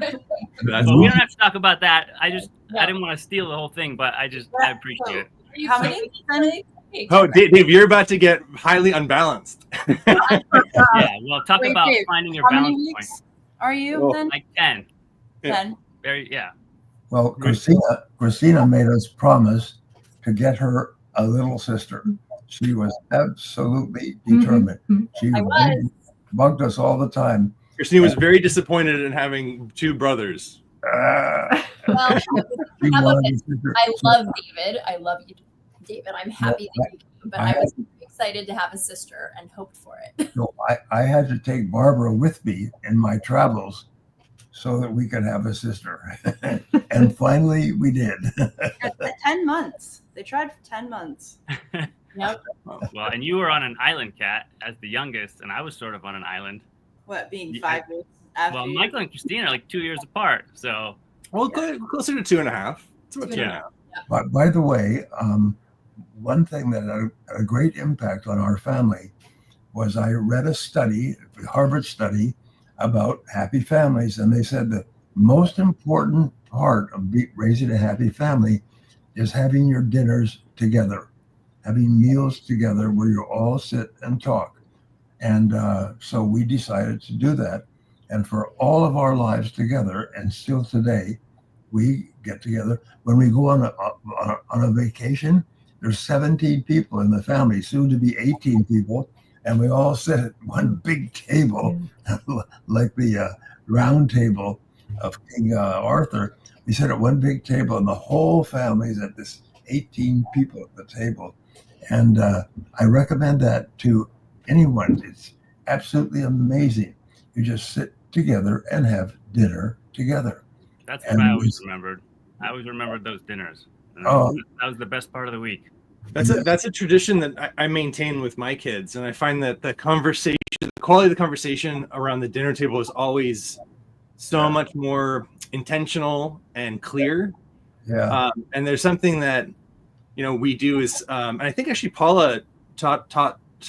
That's Well, we don't have to talk about that. I No. didn't want to steal the whole thing, but I appreciate it. Are you How many kidding? weeks then? Oh, Dave, you're about to get highly unbalanced. Yeah, well, talk Wait, about Dave, finding your How many balance point. weeks are you Well, then? Like 10. Yeah. 10. Yeah. Well, Christina made us promise to get her a little sister. She was absolutely determined. She I was. bugged us all the time. Christina was very disappointed in having 2 brothers. Ah, Well, she how about wanted this? a sister. I love David. I love you, David. I'm happy that you came, but I was excited to have a sister and hoped for it. So I had to take Barbara with me in my travels so that we could have a sister. And finally we did. 10 months. They tried for 10 months. Yep. Well, and you were on an island, Kat, as the youngest, and I was sort of on an island. What, being Yeah. 5 weeks after Well, you? Michael and Christina are like 2 years apart. So Well, closer to 2.5. It's about 2.5. But by the way, one thing that had a great impact on our family was I read a study, a Harvard study, about happy families, and they said the most important part of raising a happy family is having your dinners together, having meals together where you all sit and talk. And so we decided to do that. And for all of our lives together, and still today, we get together. When we go on a vacation, there's 17 people in the family, soon to be 18 people, and we all sit at one big table, like the round table of King Arthur. We sit at one big table, and the whole family's at this 18 people at the table. And I recommend that to anyone. It's absolutely amazing. You just sit together and have dinner together. that's what I always remembered. I always remembered those dinners. And that was the best part of the week. That's a tradition that I maintain with my kids, and I find that the quality of the conversation around the dinner table is always so much more intentional and clear. Yeah. And there's something that we do is, and I think actually Paula taught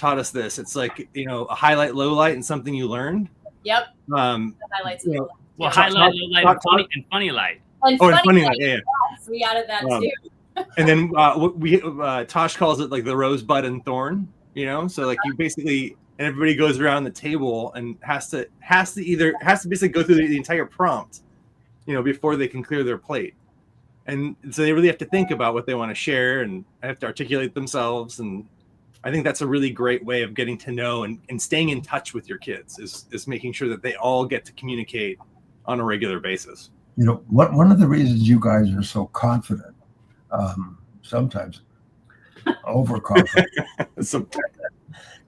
us this. It's like a highlight, low light, and something you learned. Yep. The highlights. you know, Well, Talk- highlight, low light, talk- and funny light. And Oh, and funny light, light, yeah. yes, we added that too. And then Tosh calls it like the rosebud and thorn, so like you basically, and everybody goes around the table and has to basically go through the entire prompt, before they can clear their plate. And so they really have to think about what they want to share and have to articulate themselves. And I think that's a really great way of getting to know and staying in touch with your kids is making sure that they all get to communicate on a regular basis. One of the reasons you guys are so confident, sometimes overconfident,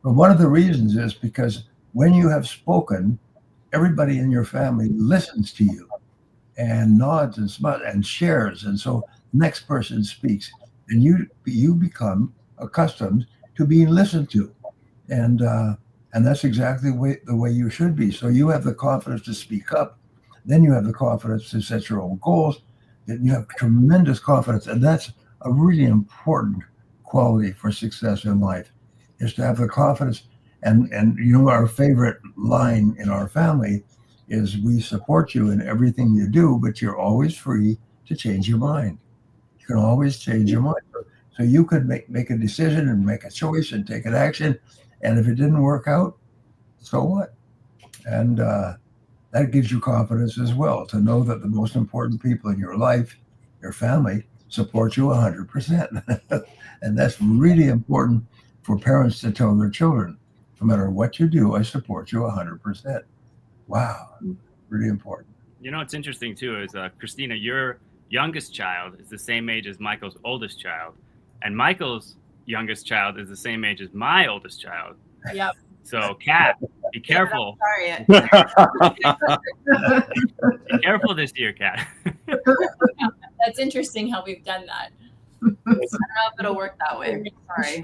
but one of the reasons is because when you have spoken, everybody in your family listens to you and nods and smiles and shares. And so the next person speaks and you become accustomed to being listened to. And that's exactly the way you should be. So you have the confidence to speak up. Then you have the confidence to set your own goals. Then you have tremendous confidence. And that's a really important quality for success in life, is to have the confidence. And our favorite line in our family is, we support you in everything you do, but you're always free to change your mind. You can always change your mind. So you could make a decision and make a choice and take an action. And if it didn't work out, so what? And that gives you confidence as well, to know that the most important people in your life, your family, support you 100%. And that's really important for parents to tell their children. No matter what you do, I support you 100%. Wow, really important. What's interesting too is, Christina, your youngest child is the same age as Michael's oldest child, and Michael's youngest child is the same age as my oldest child. Yep. So, Kat, be careful. Sorry. Be careful this year, Kat. That's interesting how we've done that. I don't know if it'll work that way. Sorry.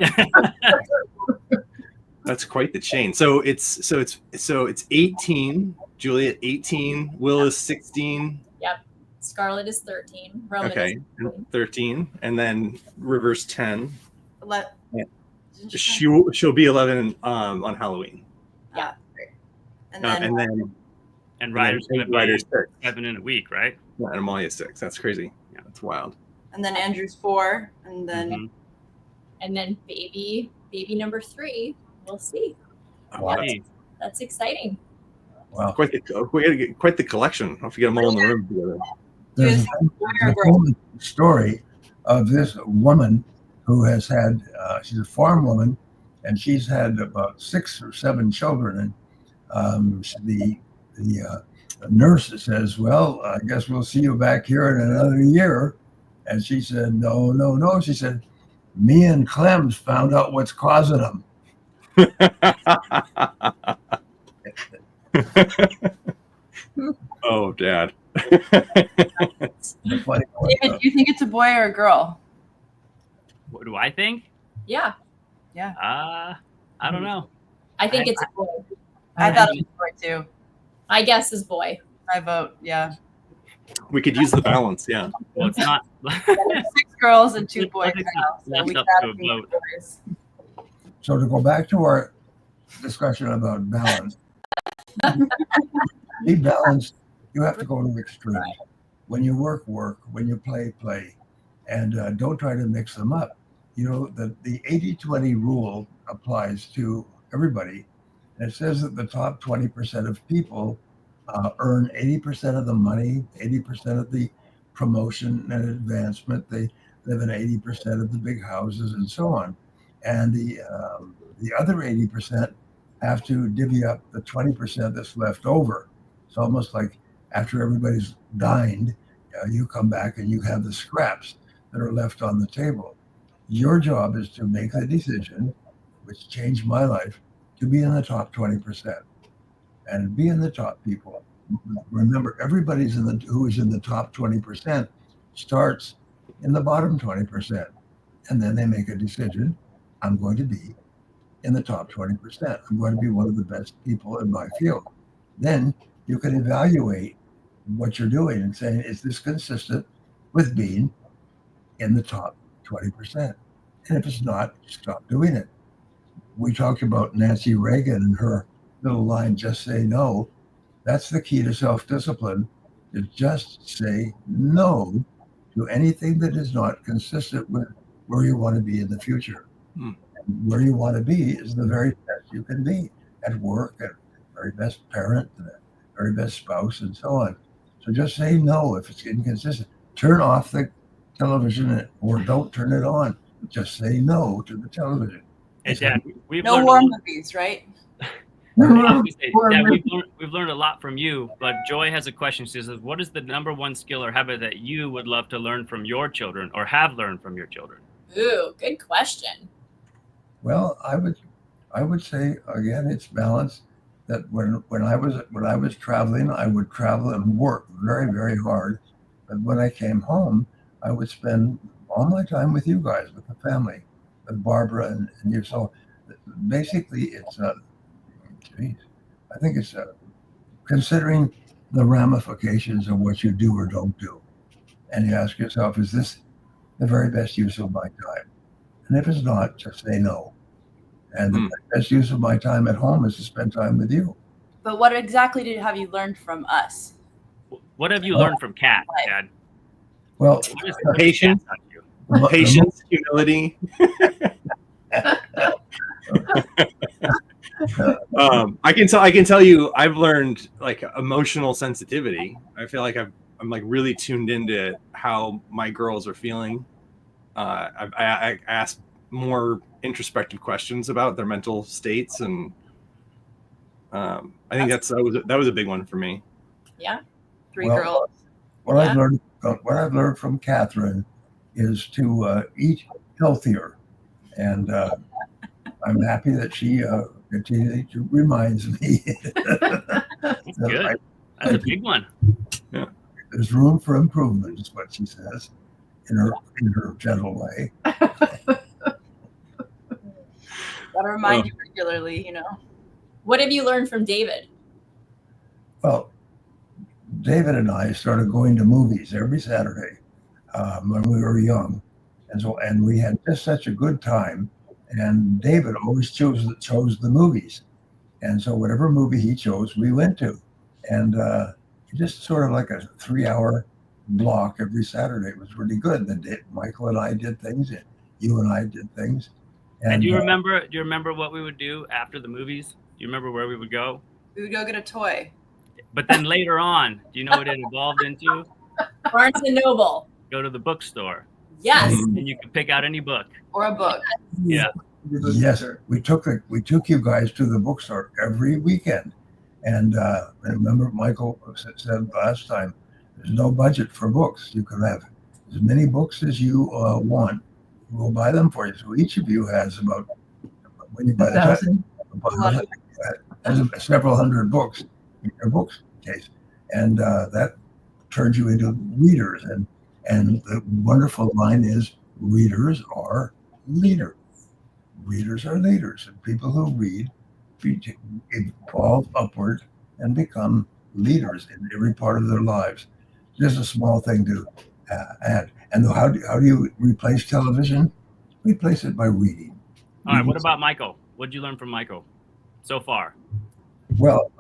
That's quite the chain. So it's 18. Juliet 18. Will is 16. Yep. Scarlett is 13. Roman Okay, is 13, and then River's 10. Let She'll be 11 on Halloween. Yeah. And then And Ryder's going to be Ryder's 6. 7 in a week, right? Yeah, and Amalia's 6. That's crazy. Yeah, that's wild. and then Andrew's 4, and then Mhm. and then baby number 3. We'll see. Wow, Hey, That's exciting. Wow. we gotta get quite the collection. I'll have to get them all in the room together. There's a famous story of this woman who has had, she's a farm woman, and she's had about 6 or 7 children. And the nurse says, well, I guess we'll see you back here in another year. And she said, no. She said, me and Clem's found out what's causing them. Oh, Dad. David, do you think it's a boy or a girl? what do I think? Yeah. I don't know. I think it's a boy. I thought it was a boy too. My guess is boy. I vote, yeah. We could use the balance, yeah. Well, it's not. 6 girls and 2 boys now. So Left we up gotta to a be vote. boys. So to go back to our discussion about balance, be balanced, you have to go to extremes. When you work, when you play, and don't try to mix them up. The 80-20 rule applies to everybody. And it says that the top 20% of people earn 80% of the money, 80% of the promotion and advancement. They live in 80% of the big houses and so on. And the other 80% have to divvy up the 20% that's left over. It's almost like after everybody's dined, you come back and you have the scraps that are left on the table. Your job is to make the decision, which changed my life, to be in the top 20% and be in the top people. Remember, everybody's who is in the top 20% starts in the bottom 20%, and then they make a decision. I'm going to be in the top 20%. I'm going to be one of the best people in my field. Then you can evaluate what you're doing and saying, is this consistent with being in the top 20%? And if it's not, stop doing it. We talked about Nancy Reagan and her little line, just say no. That's the key to self-discipline, is just say no to do anything that is not consistent with where you want to be in the future. Hmm. And where you want to be is the very best you can be at work, at very best parent, the very best spouse, and so on. So just say no if it's inconsistent. Turn off the television or don't turn it on. Just say no to the television. Hey, Dad, we've No learned war a lot. movies, right? Dad, we've learned a lot from you, but Joy has a question. She says, what is the number one skill or habit that you would love to learn from your children or have learned from your children? Ooh, good question. Well, I would say again, it's balance. That when I was traveling, I would travel and work very, very hard. But when I came home, I would spend all my time with you guys, with the family, with Barbara and you. So basically, it's I think it's considering the ramifications of what you do or don't do, and you ask yourself, is this the very best use of my time? And if it's not, just say no. And the best use of my time at home is to spend time with you. But what exactly have you learned from us? What have you learned from Kat, Dad? Well, Patience, humility. I can tell you, I've learned like emotional sensitivity. I feel like I'm like really tuned into how my girls are feeling. I ask more introspective questions about their mental states, and I think that was a big one for me. Yeah. Three girls. What I've learned from Catherine is to eat healthier, and I'm happy that she continually reminds me. That's good. That's a big one. Yeah. There's room for improvement, is what she says, in her gentle way. Gotta remind you regularly, you know. What have you learned from David? Well, David and I started going to movies every Saturday when we were young, and we had just such a good time. And David always chose the movies, and so whatever movie he chose, we went to, and just sort of like a 3-hour block every Saturday. It was really good. Then Michael and I did things, and you and I did things. And do you remember what we would do after the movies? Do you remember where we would go? We would go get a toy. But then later on, do you know what it evolved into? Barnes and Noble. Go to the bookstore. Yes. And you can pick out any book. Or a book. Yeah. Yes, we took you guys to the bookstore every weekend, and I remember Michael said last time, there's no budget for books. You can have as many books as you want. We'll buy them for you. So each of you has about, when you buy the has several hundred books in your bookcase, and that turns you into readers. And the wonderful line is, readers are leaders. Readers are leaders, and people who read evolve upward and become leaders in every part of their lives. Just a small thing to add. And how do you replace television? Replace it by reading. All right. What about Michael? What did you learn from Michael so far? Well,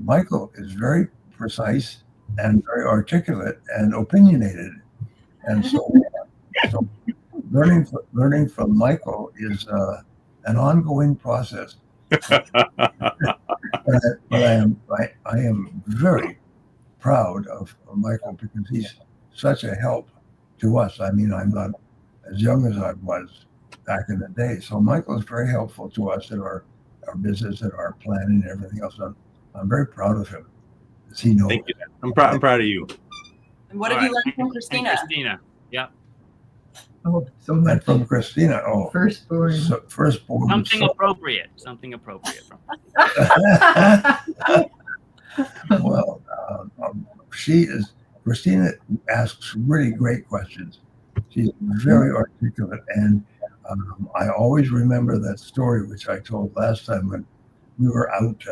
Michael is very precise and very articulate and opinionated, and so learning from Michael is an ongoing process. But I am very proud of Michael because he's such a help to us. I mean, I'm not as young as I was back in the day, so Michael is very helpful to us in our business and our planning and everything else. I'm very proud of him. Does he know? Thank you. I'm proud of you. And what have you learned from Christina? And Christina. Yeah. Oh, so much. And from Christina. Oh, Firstborn. Firstborn. Something appropriate. Something appropriate from Well, Christina asks really great questions. She's very articulate, and I always remember that story which I told last time when we were out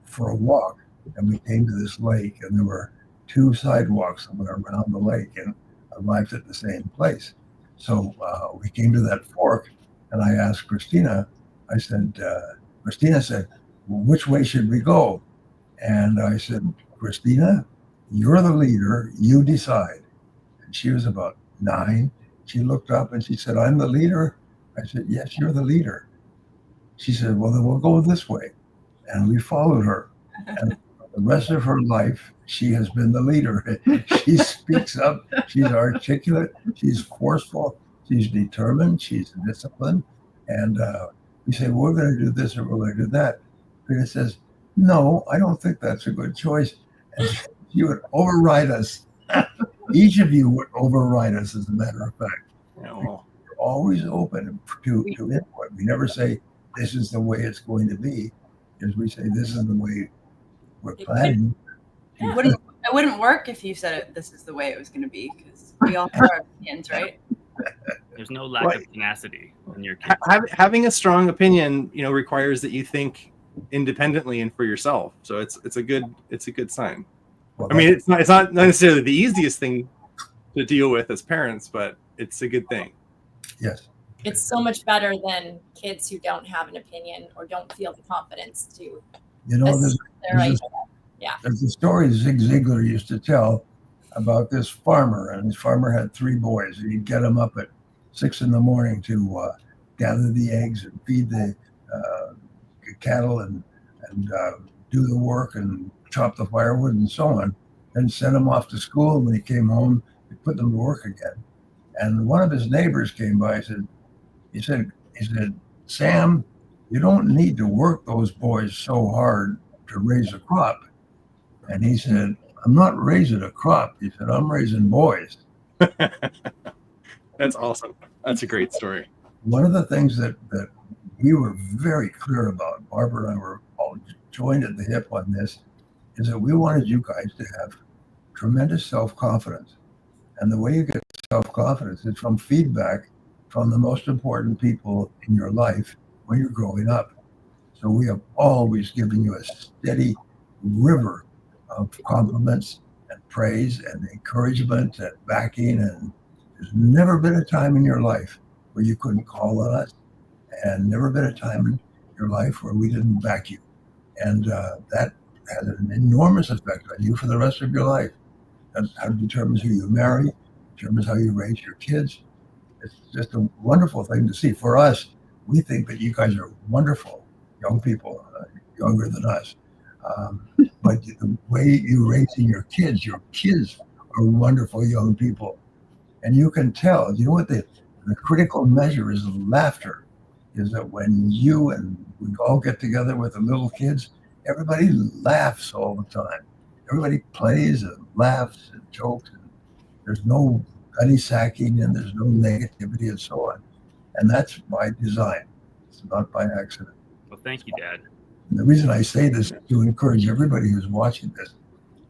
for a walk, and we came to this lake, and there were 2 sidewalks that went around the lake and arrived at the same place. So we came to that fork, and I asked Christina, I said, Christina said, well, which way should we go? And I said, Christina, you're the leader, you decide. And she was about 9. She looked up and she said, "I'm the leader." I said, "Yes, you're the leader." She said, "Well, then we'll go this way." And we followed her. And the rest of her life, she has been the leader. She speaks up. She's articulate. She's forceful. She's determined. She's disciplined. And we say, "We're going to do this or we're going to do that." Christina says, "No, I don't think that's a good choice." And she would override us. Each of you would override us, as a matter of fact. We're always open to input. We never say, "This is the way it's going to be." As we say, "This is the way we're planning." It wouldn't work if you said this is the way it was going to be, because we all have our opinions, right? There's no lack of tenacity in your kids. Having a strong opinion, requires that you think independently and for yourself. So it's a good sign. Well, I mean, it's not necessarily the easiest thing to deal with as parents, but it's a good thing. yes. It's so much better than kids who don't have an opinion or don't feel the confidence to assert their idea. There's a story Zig Ziglar used to tell about this farmer, and this farmer had 3 boys, and he'd get them up at 6 a.m. to gather the eggs and feed the cattle and do the work and chop the firewood and so on, then send them off to school. And when he came home, he put them to work again. And one of his neighbors came by. He said, "Sam, you don't need to work those boys so hard to raise a crop." And he said, "I'm not raising a crop." He said, "I'm raising boys." That's awesome. That's a great story. One of the things that we were very clear about, Barbara and I were all joined at the hip on this, is that we wanted you guys to have tremendous self-confidence. And the way you get self-confidence is from feedback from the most important people in your life when you're growing up. So we have always given you a steady river of compliments and praise and encouragement and backing. And there's never been a time in your life where you couldn't call on us, and never been a time in your life where we didn't back you. And that has an enormous effect on you for the rest of your life. That's how it determines who you marry, determines how you raise your kids. It's just a wonderful thing to see. For us, we think that you guys are wonderful young people, younger than us. But the way you're raising your kids are wonderful young people. And you can tell, you know what the critical measure is of laughter, is that when you and we all get together with the little kids, everybody laughs all the time. Everybody plays and laughs and jokes. And there's no gunny sacking and there's no negativity and so on. And that's by design. It's not by accident. Well, thank you, Dad. And the reason I say this is to encourage everybody who's watching this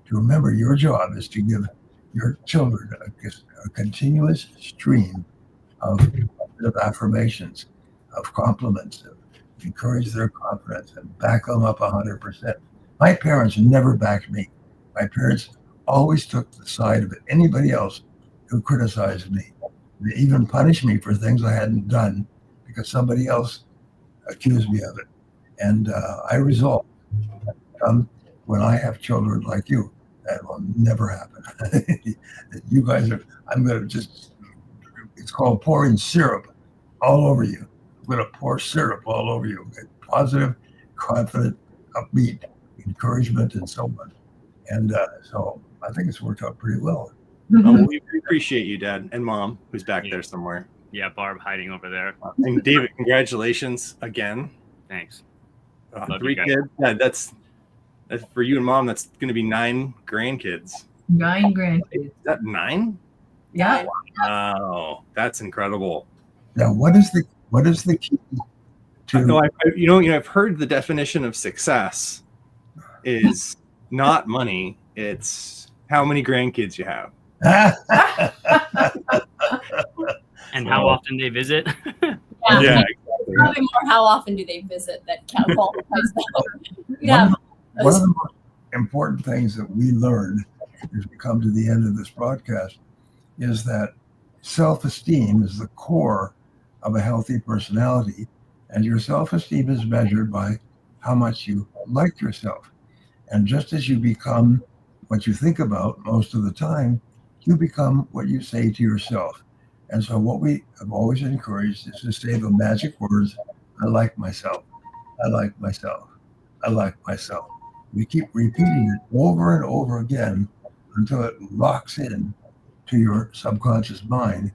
to remember your job is to give your children a continuous stream of affirmations, of compliments, encourage their confidence and back them up 100%. My parents never backed me. My parents always took the side of anybody else who criticized me. They even punished me for things I hadn't done because somebody else accused me of it. And I resolved when I have children like you, that will never happen. You guys are, I'm going to just, it's called pouring syrup all over you. I'm going to pour syrup all over you. Positive, confident, upbeat, encouragement, and so on. And so I think it's worked out pretty well. Oh, we appreciate you, Dad, and Mom, who's back there somewhere. Yeah, Barb hiding over there. And David, congratulations again. Thanks. 3 kids. Yeah, that's for you and Mom. That's going to be 9 grandkids. 9 grandkids. Is that 9? Yeah. Wow, that's incredible. Now, what is the key to? No, I've heard the definition of success is not money; it's how many grandkids you have. And how often they visit. Yeah, exactly. Probably more how often do they visit that qualifies that. Yeah. One of the most important things that we learned as we come to the end of this broadcast is that self-esteem is the core of a healthy personality, and your self-esteem is measured by how much you like yourself. And just as you become what you think about most of the time, You become what you say to yourself. And so what we have always encouraged is to say the magic words, I like myself. I like myself. I like myself. We keep repeating it over and over again until it locks in to your subconscious mind.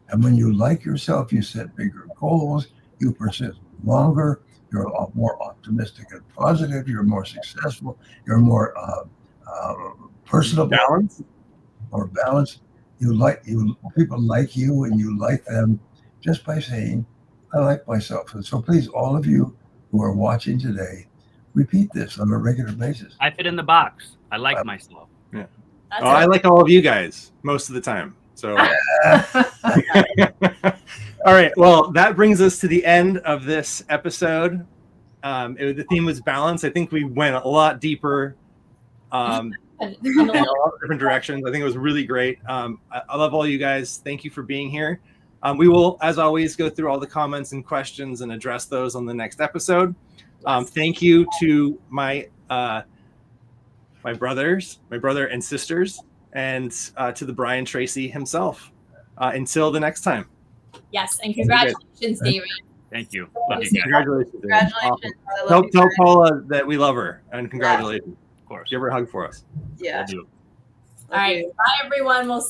And when you like yourself, you set bigger goals, you persist longer, you're more optimistic and positive, you're more successful, you're more personable, Balance. or balanced. People like you and you like them just by saying, I like myself. And so please, all of you who are watching today, repeat this on a regular basis. Type it in the box. I like myself. That's I like all of you guys most of the time. So, all right. Well, that brings us to the end of this episode. The theme was balance. I think we went a lot deeper. In a lot of different directions. I think it was really great. I love all you guys. Thank you for being here. We will, as always, go through all the comments and questions and address those on the next episode. Thank you to my brother and sisters, and to the Brian Tracy himself. Until the next time. Yes, and congratulations, David. Thank you. Love you you. Congratulations. Congratulations. I love you, Tell Brian. Paula that we love her, and congratulations. Of course. Give her a hug for us. Yeah. Will do. All right. Bye, everyone. We'll